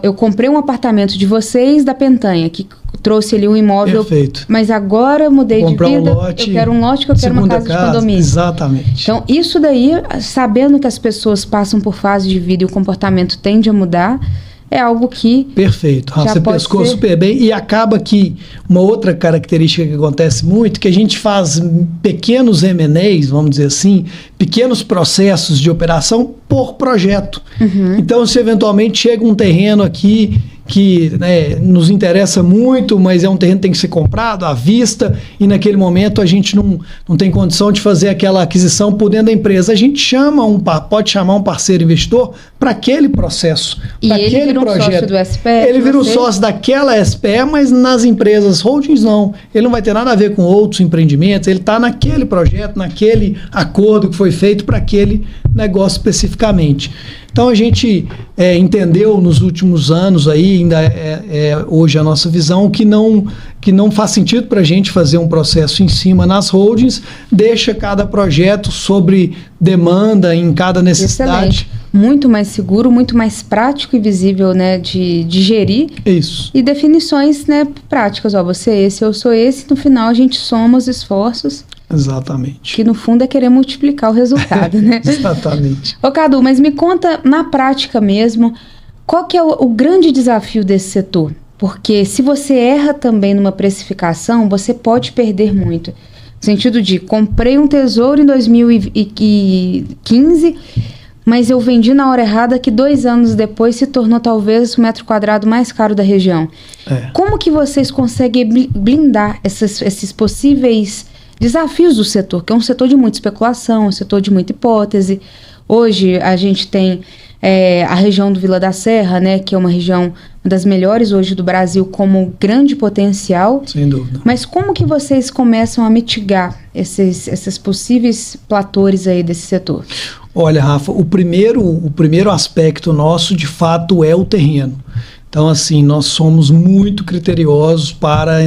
Eu comprei um apartamento de vocês da Pentanha, que trouxe ali um imóvel. Perfeito. Mas agora eu mudei de vida, lote, eu quero um lote, que eu quero uma casa de condomínio. Exatamente. Então, isso daí, sabendo que as pessoas passam por fase de vida e o comportamento tende a mudar, é algo que... Perfeito, você pescou super bem. E acaba que uma outra característica que acontece muito, que a gente faz pequenos M&As, vamos dizer assim, pequenos processos de operação por projeto. Então, se eventualmente chega um terreno aqui que nos interessa muito, mas é um terreno que tem que ser comprado à vista, e naquele momento a gente não tem condição de fazer aquela aquisição por dentro da empresa. A gente pode chamar um parceiro investidor para aquele processo, para aquele projeto. Um sócio do SPE, ele vira um sócio daquela SPE, mas nas empresas holdings não. Ele não vai ter nada a ver com outros empreendimentos, ele está naquele projeto, naquele acordo que foi feito para aquele negócio especificamente. Então a gente entendeu nos últimos anos, aí ainda hoje a nossa visão, que não faz sentido para a gente fazer um processo em cima nas holdings, deixa cada projeto sobre demanda em cada necessidade. Excelente. Muito mais seguro, muito mais prático e visível, né, de gerir. Isso. E definições, né, práticas. Você é esse, eu sou esse, no final a gente soma os esforços. Exatamente. Que no fundo é querer multiplicar o resultado, né? Exatamente. Ô Cadu, mas me conta na prática mesmo, qual que é o grande desafio desse setor? Porque se você erra também numa precificação, você pode perder muito. No sentido de, comprei um tesouro em 2015, mas eu vendi na hora errada, que 2 anos depois se tornou talvez o metro quadrado mais caro da região. Como que vocês conseguem blindar esses possíveis desafios do setor, que é um setor de muita especulação, um setor de muita hipótese? Hoje a gente tem a região do Vila da Serra, né, que é uma região das melhores hoje do Brasil, como grande potencial. Sem dúvida. Mas como que vocês começam a mitigar esses possíveis platores aí desse setor? Olha, Rafa, o primeiro aspecto nosso, de fato, é o terreno. Então, assim, nós somos muito criteriosos para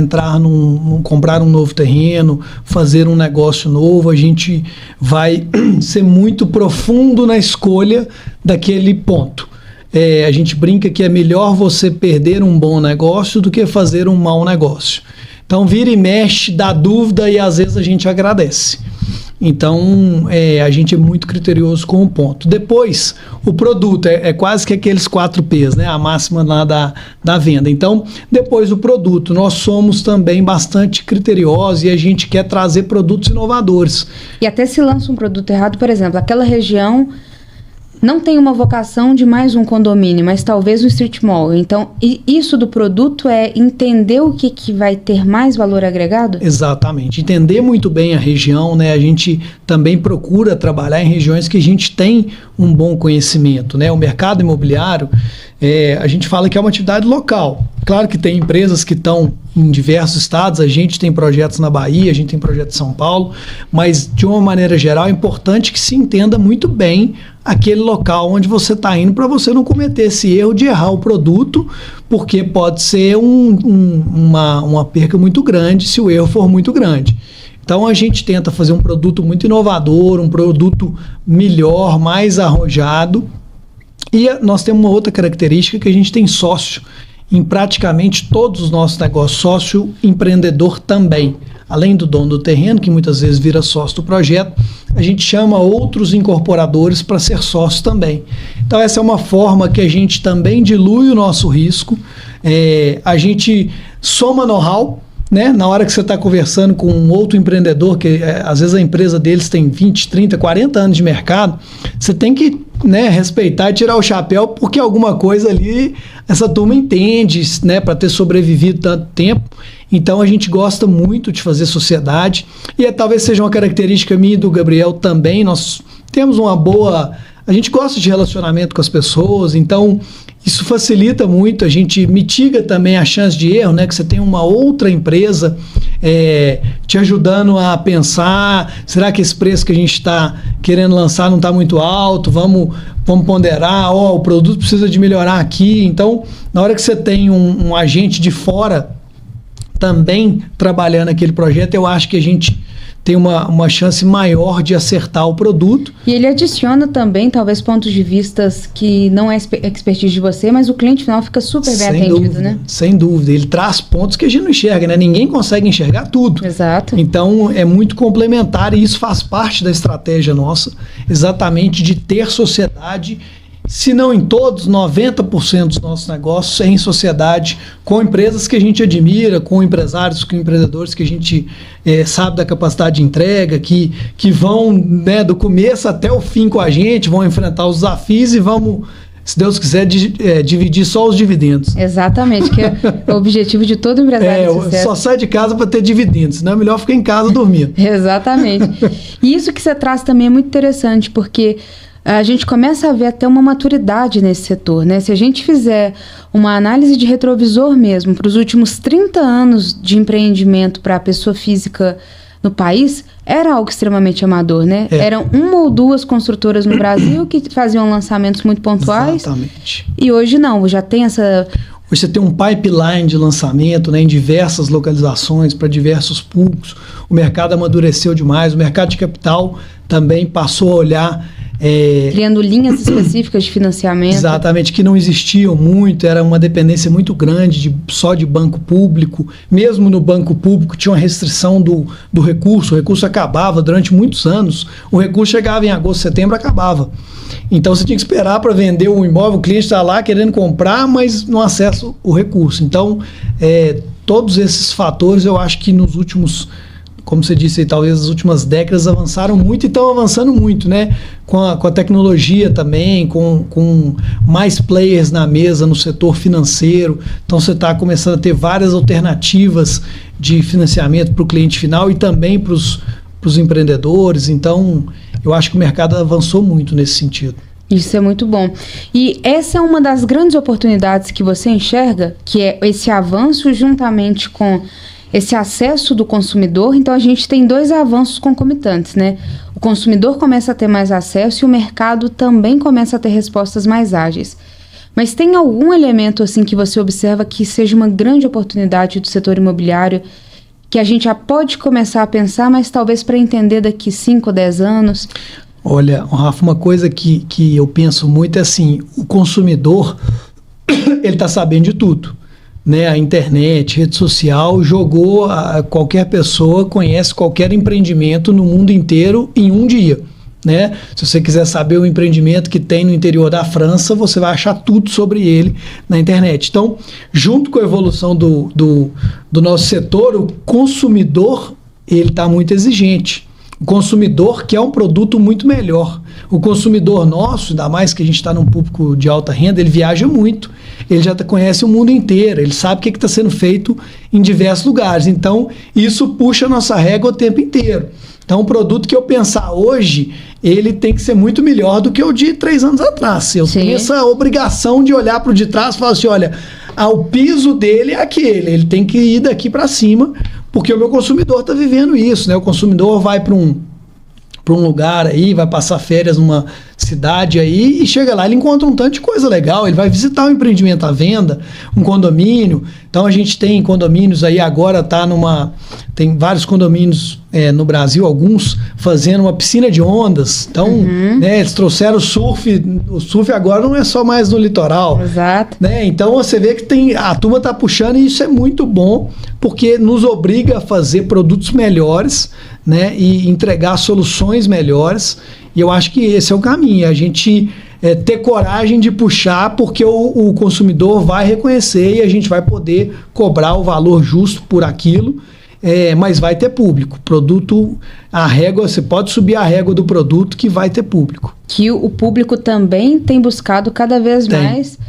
comprar um novo terreno, fazer um negócio novo. A gente vai ser muito profundo na escolha daquele ponto. A gente brinca que é melhor você perder um bom negócio do que fazer um mau negócio. Então, vira e mexe, dá dúvida, e às vezes a gente agradece. Então, a gente é muito criterioso com o ponto. Depois, o produto é quase que aqueles 4 P's, né? A máxima lá da venda. Então, depois o produto, nós somos também bastante criteriosos e a gente quer trazer produtos inovadores. E até se lança um produto errado, por exemplo, aquela região não tem uma vocação de mais um condomínio, mas talvez um street mall. Então, isso do produto é entender o que vai ter mais valor agregado? Exatamente. Entender muito bem a região, né? A gente também procura trabalhar em regiões que a gente tem um bom conhecimento, né? O mercado imobiliário, a gente fala que é uma atividade local. Claro que tem empresas que estão em diversos estados, a gente tem projetos na Bahia, a gente tem projetos em São Paulo, mas de uma maneira geral é importante que se entenda muito bem aquele local onde você está indo para você não cometer esse erro de errar o produto, porque pode ser uma perca muito grande se o erro for muito grande. Então a gente tenta fazer um produto muito inovador, um produto melhor, mais arrojado. E nós temos uma outra característica que a gente tem sócio em praticamente todos os nossos negócios, sócio empreendedor também. Além do dono do terreno, que muitas vezes vira sócio do projeto, a gente chama outros incorporadores para ser sócio também. Então essa é uma forma que a gente também dilui o nosso risco, a gente soma know-how, né? Na hora que você está conversando com um outro empreendedor, que às vezes a empresa deles tem 20, 30, 40 anos de mercado, você tem que, né, respeitar e tirar o chapéu, porque alguma coisa ali essa turma entende, né, para ter sobrevivido tanto tempo. Então a gente gosta muito de fazer sociedade e talvez seja uma característica minha e do Gabriel também. Nós temos a gente gosta de relacionamento com as pessoas, então isso facilita muito, a gente mitiga também a chance de erro, né? Que você tem uma outra empresa te ajudando a pensar, será que esse preço que a gente está querendo lançar não está muito alto? Vamos ponderar, o produto precisa de melhorar aqui. Então, na hora que você tem um agente de fora também trabalhando aquele projeto, eu acho que a gente tem uma chance maior de acertar o produto. E ele adiciona também, talvez, pontos de vista que não é expertise de você, mas o cliente final fica super bem atendido, né? Sem dúvida. Ele traz pontos que a gente não enxerga, né? Ninguém consegue enxergar tudo. Exato. Então, é muito complementar e isso faz parte da estratégia nossa, exatamente de ter sociedade. Se não em todos, 90% dos nossos negócios é em sociedade, com empresas que a gente admira, com empresários, com empreendedores que a gente sabe da capacidade de entrega, que vão, né, do começo até o fim com a gente, vão enfrentar os desafios e vamos, se Deus quiser, dividir só os dividendos. Exatamente, que é o objetivo de todo empresário de sucesso. Só sai de casa para ter dividendos, senão é melhor ficar em casa dormindo. Exatamente. E isso que você traz também é muito interessante, porque a gente começa a ver até uma maturidade nesse setor, né? Se a gente fizer uma análise de retrovisor mesmo, para os últimos 30 anos de empreendimento para a pessoa física no país, era algo extremamente amador, né? Eram 1 ou 2 construtoras no Brasil que faziam lançamentos muito pontuais. Exatamente. E hoje não, já tem essa... Hoje você tem um pipeline de lançamento, né, em diversas localizações, para diversos públicos. O mercado amadureceu demais, o mercado de capital também passou a olhar... criando linhas específicas de financiamento. Exatamente, que não existiam muito, era uma dependência muito grande só de banco público. Mesmo no banco público tinha uma restrição do recurso, o recurso acabava durante muitos anos, o recurso chegava em agosto, setembro, acabava. Então você tinha que esperar para vender o imóvel, o cliente está lá querendo comprar, mas não acessa o recurso. Então, todos esses fatores eu acho que nos últimos... Como você disse, talvez as últimas décadas avançaram muito e estão avançando muito, né? Com a tecnologia também, com mais players na mesa no setor financeiro. Então você está começando a ter várias alternativas de financiamento para o cliente final e também para os empreendedores. Então eu acho que o mercado avançou muito nesse sentido. Isso é muito bom. E essa é uma das grandes oportunidades que você enxerga, que é esse avanço juntamente com esse acesso do consumidor. Então a gente tem 2 avanços concomitantes, né? O consumidor começa a ter mais acesso e o mercado também começa a ter respostas mais ágeis. Mas tem algum elemento assim que você observa que seja uma grande oportunidade do setor imobiliário que a gente já pode começar a pensar, mas talvez para entender daqui 5 ou 10 anos? Olha, Rafa, uma coisa que eu penso muito é assim, o consumidor, ele está sabendo de tudo. né, a internet, rede social, jogou qualquer pessoa, conhece qualquer empreendimento no mundo inteiro em um dia. Né? Se você quiser saber o empreendimento que tem no interior da França, você vai achar tudo sobre ele na internet. Então, junto com a evolução do nosso setor, o consumidor ele está muito exigente. O consumidor quer um produto muito melhor. O consumidor nosso, ainda mais que a gente está num público de alta renda, ele viaja muito. Ele já conhece o mundo inteiro, ele sabe o que está sendo feito em diversos lugares. Então, isso puxa a nossa régua o tempo inteiro. Então, o produto que eu pensar hoje, ele tem que ser muito melhor do que o de 3 anos atrás. Eu tenho essa obrigação de olhar para o de trás e falar assim, olha, o piso dele é aquele, ele tem que ir daqui para cima, porque o meu consumidor está vivendo isso, né? O consumidor vai para um lugar aí, vai passar férias numa cidade aí e chega lá, ele encontra um tanto de coisa legal, ele vai visitar um empreendimento à venda, um condomínio. Então a gente tem condomínios aí, agora tem vários condomínios no Brasil, alguns fazendo uma piscina de ondas. Então, né, eles trouxeram o surf agora não é só mais no litoral. Exato. Né? Então você vê que a turma está puxando e isso é muito bom, porque nos obriga a fazer produtos melhores, né, e entregar soluções melhores. E eu acho que esse é o caminho, a gente ter coragem de puxar, porque o consumidor vai reconhecer e a gente vai poder cobrar o valor justo por aquilo, mas vai ter público. Produto, a régua, você pode subir a régua do produto que vai ter público. Que o público também tem buscado cada vez mais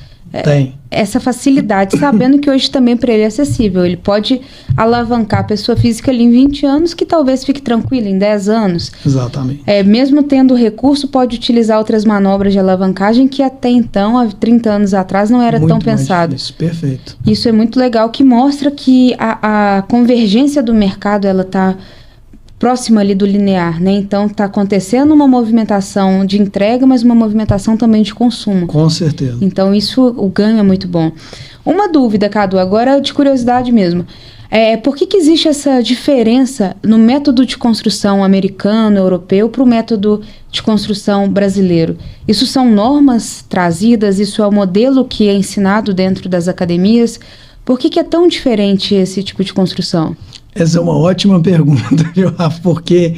essa facilidade, sabendo que hoje também para ele é acessível. Ele pode alavancar a pessoa física ali em 20 anos, que talvez fique tranquila em 10 anos. Exatamente. Mesmo tendo recurso, pode utilizar outras manobras de alavancagem que até então, há 30 anos atrás, não era tão pensado. Isso, perfeito. Isso é muito legal, que mostra que a convergência do mercado, ela está próxima ali do linear, né? Então está acontecendo uma movimentação de entrega, mas uma movimentação também de consumo. Com certeza. Então isso, o ganho é muito bom. Uma dúvida, Cadu, agora de curiosidade mesmo. Por que existe essa diferença no método de construção americano, europeu, para o método de construção brasileiro? Isso são normas trazidas? Isso é o modelo que é ensinado dentro das academias? Por que é tão diferente esse tipo de construção? Essa é uma ótima pergunta, viu, Rafa? Porque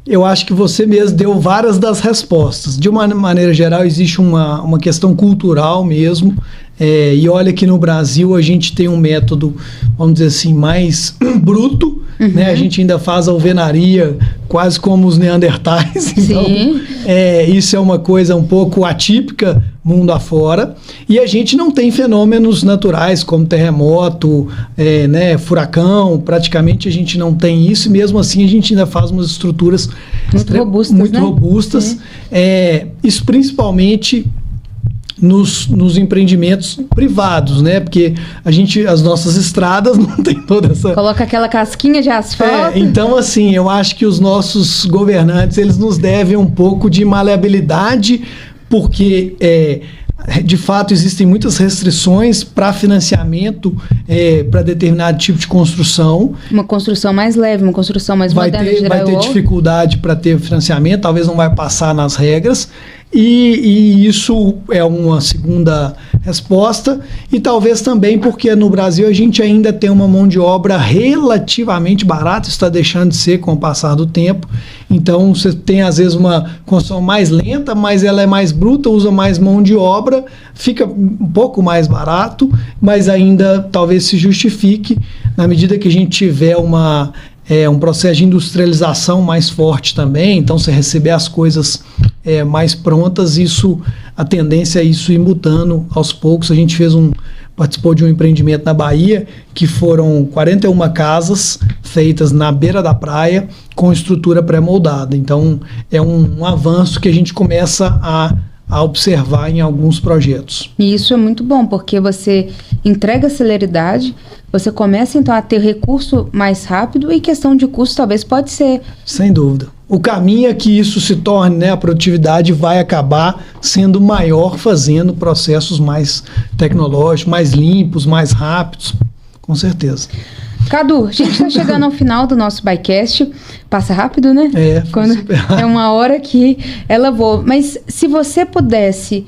eu acho que você mesmo deu várias das respostas. De uma maneira geral, existe uma questão cultural mesmo. E olha que no Brasil a gente tem um método, vamos dizer assim, mais bruto, né? A gente ainda faz alvenaria quase como os neandertais. Então, isso é uma coisa um pouco atípica mundo afora. E a gente não tem fenômenos naturais como terremoto, né, furacão. Praticamente a gente não tem isso. E mesmo assim a gente ainda faz umas estruturas muito robustas. Isso principalmente nos empreendimentos privados, né? Porque as nossas estradas não tem toda essa... Coloca aquela casquinha de asfalto. Então, assim, eu acho que os nossos governantes, eles nos devem um pouco de maleabilidade, porque... de fato, existem muitas restrições para financiamento para determinado tipo de construção. Uma construção mais leve, uma construção mais moderna. Vai ter dificuldade para ter financiamento, talvez não vai passar nas regras. E isso é uma segunda resposta, e talvez também porque no Brasil a gente ainda tem uma mão de obra relativamente barata, isso está deixando de ser com o passar do tempo. Então você tem às vezes uma construção mais lenta, mas ela é mais bruta, usa mais mão de obra, fica um pouco mais barato, mas ainda talvez se justifique na medida que a gente tiver um processo de industrialização mais forte também. Então, você receber as coisas mais prontas, a tendência é isso ir mudando aos poucos. A gente participou de um empreendimento na Bahia, que foram 41 casas feitas na beira da praia, com estrutura pré-moldada. Então, é um avanço que a gente começa a observar em alguns projetos. E isso é muito bom, porque você entrega celeridade, você começa então a ter recurso mais rápido, e questão de custo talvez pode ser. Sem dúvida. O caminho é que isso se torne, né, a produtividade vai acabar sendo maior, fazendo processos mais tecnológicos, mais limpos, mais rápidos, com certeza. Cadu, a gente está chegando ao final do nosso Bycast. Passa rápido, né? É uma hora que ela voa. Mas se você pudesse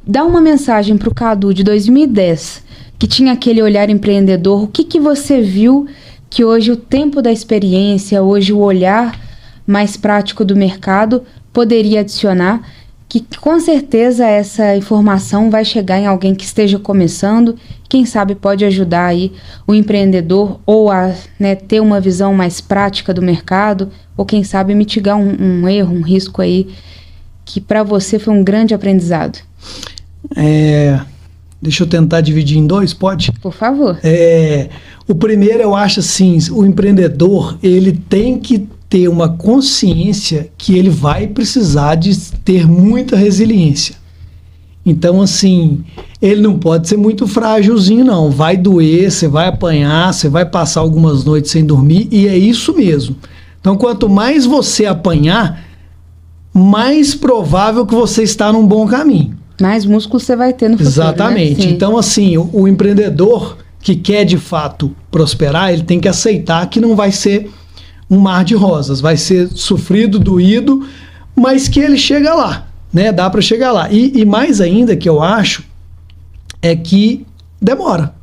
dar uma mensagem para o Cadu de 2010, que tinha aquele olhar empreendedor, o que você viu que hoje o tempo da experiência, hoje o olhar mais prático do mercado poderia adicionar, que com certeza essa informação vai chegar em alguém que esteja começando, quem sabe pode ajudar aí o empreendedor ou a, né, ter uma visão mais prática do mercado, ou quem sabe mitigar um erro, um risco aí, que para você foi um grande aprendizado. Deixa eu tentar dividir em dois, pode? Por favor. O primeiro, eu acho assim, o empreendedor, ele tem que ter uma consciência que ele vai precisar de ter muita resiliência. Então, assim, ele não pode ser muito frágilzinho, não. Vai doer, você vai apanhar, você vai passar algumas noites sem dormir, e é isso mesmo. Então, quanto mais você apanhar, mais provável que você está num bom caminho. Mais músculo você vai ter no futuro. Exatamente. Né? Então, assim, o empreendedor que quer de fato prosperar, ele tem que aceitar que não vai ser um mar de rosas, vai ser sofrido, doído, mas que ele chega lá, né? Dá para chegar lá. E mais ainda que eu acho é que demora.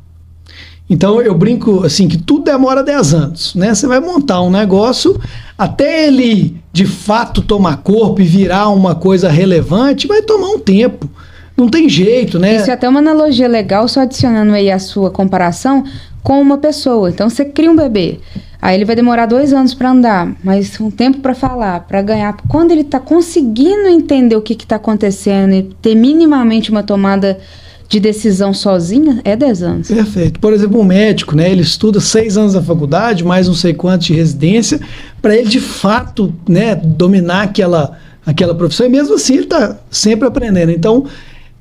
Então eu brinco assim que tudo demora 10 anos, né? Você vai montar um negócio, até ele de fato tomar corpo e virar uma coisa relevante, vai tomar um tempo. Não tem jeito, né? Isso é até uma analogia legal, só adicionando aí a sua comparação com uma pessoa. Então você cria um bebê, aí ele vai demorar 2 anos para andar, mas um tempo para falar, para ganhar. Quando ele está conseguindo entender o que está acontecendo e ter minimamente uma tomada de decisão sozinha, é 10 anos. Perfeito. Por exemplo, um médico, né? Ele estuda 6 anos na faculdade, mais não sei quantos de residência, para ele de fato, né, dominar aquela profissão, e mesmo assim ele está sempre aprendendo. Então,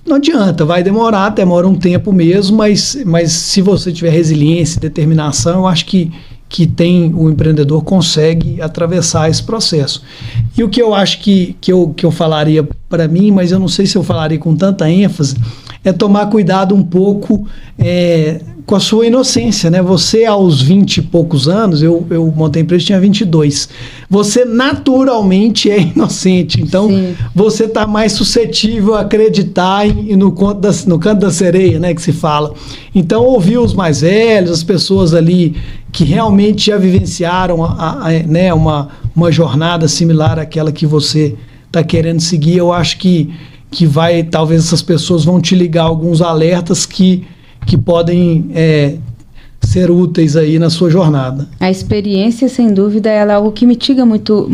não adianta, vai demorar, demora um tempo mesmo, mas se você tiver resiliência e determinação, eu acho que o empreendedor consegue atravessar esse processo. E o que eu acho que eu falaria para mim, mas eu não sei se eu falaria com tanta ênfase, é tomar cuidado um pouco com a sua inocência, né? Você, aos 20 e poucos anos, eu montei a empresa, tinha 22. Você naturalmente é inocente, então sim, você está mais suscetível a acreditar no canto da sereia, né, que se fala. Então, ouvir os mais velhos, as pessoas ali que realmente já vivenciaram né, uma jornada similar àquela que você está querendo seguir, eu acho que talvez essas pessoas vão te ligar alguns alertas que podem ser úteis aí na sua jornada. A experiência, sem dúvida, ela é algo que mitiga muito.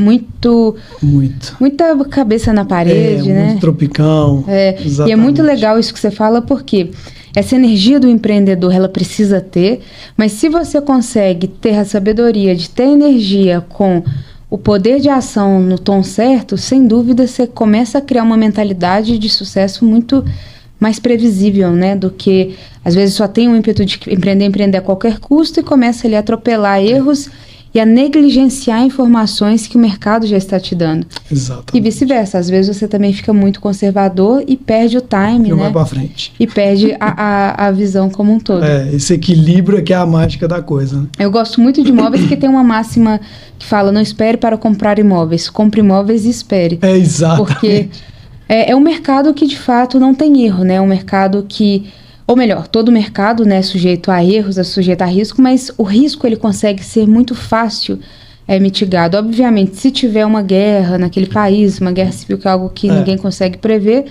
Muita cabeça na parede, né? Muito tropicão. E é muito legal isso que você fala, porque essa energia do empreendedor, ela precisa ter, mas se você consegue ter a sabedoria de ter energia com o poder de ação no tom certo, sem dúvida você começa a criar uma mentalidade de sucesso muito mais previsível, né? Do que, às vezes, só tem um ímpeto de empreender a qualquer custo e começa ali a atropelar erros e a negligenciar informações que o mercado já está te dando. Exatamente. E vice-versa. Às vezes você também fica muito conservador e perde o time, não né? vai pra frente. E perde a visão como um todo. Esse equilíbrio é que é a mágica da coisa, né? Eu gosto muito de imóveis que tem uma máxima que fala: não espere para comprar imóveis, compre imóveis e espere. Exatamente. Porque é um mercado que de fato não tem erro, né? É um mercado que, ou melhor, todo mercado, né, é sujeito a erros, é sujeito a risco, mas o risco ele consegue ser muito fácil mitigado. Obviamente, se tiver uma guerra naquele país, uma guerra civil, que é algo que ninguém consegue prever,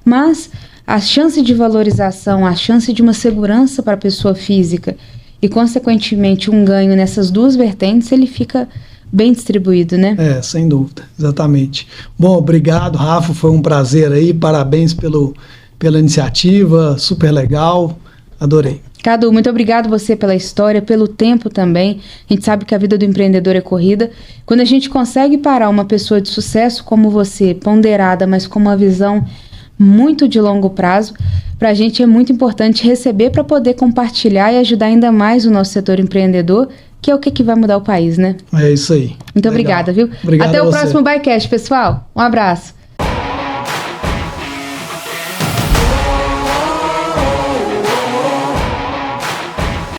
mas a chance de valorização, a chance de uma segurança para a pessoa física e, consequentemente, um ganho nessas duas vertentes, ele fica bem distribuído, né? Sem dúvida, exatamente. Bom, obrigado, Rafa, foi um prazer aí, parabéns pela iniciativa, super legal, adorei. Cadu, muito obrigado você pela história, pelo tempo também. A gente sabe que a vida do empreendedor é corrida. Quando a gente consegue parar uma pessoa de sucesso como você, ponderada, mas com uma visão muito de longo prazo, para a gente é muito importante receber para poder compartilhar e ajudar ainda mais o nosso setor empreendedor, que é o que vai mudar o país, né? É isso aí. Muito obrigada, viu? Obrigado. Até o próximo Buycast, pessoal. Um abraço.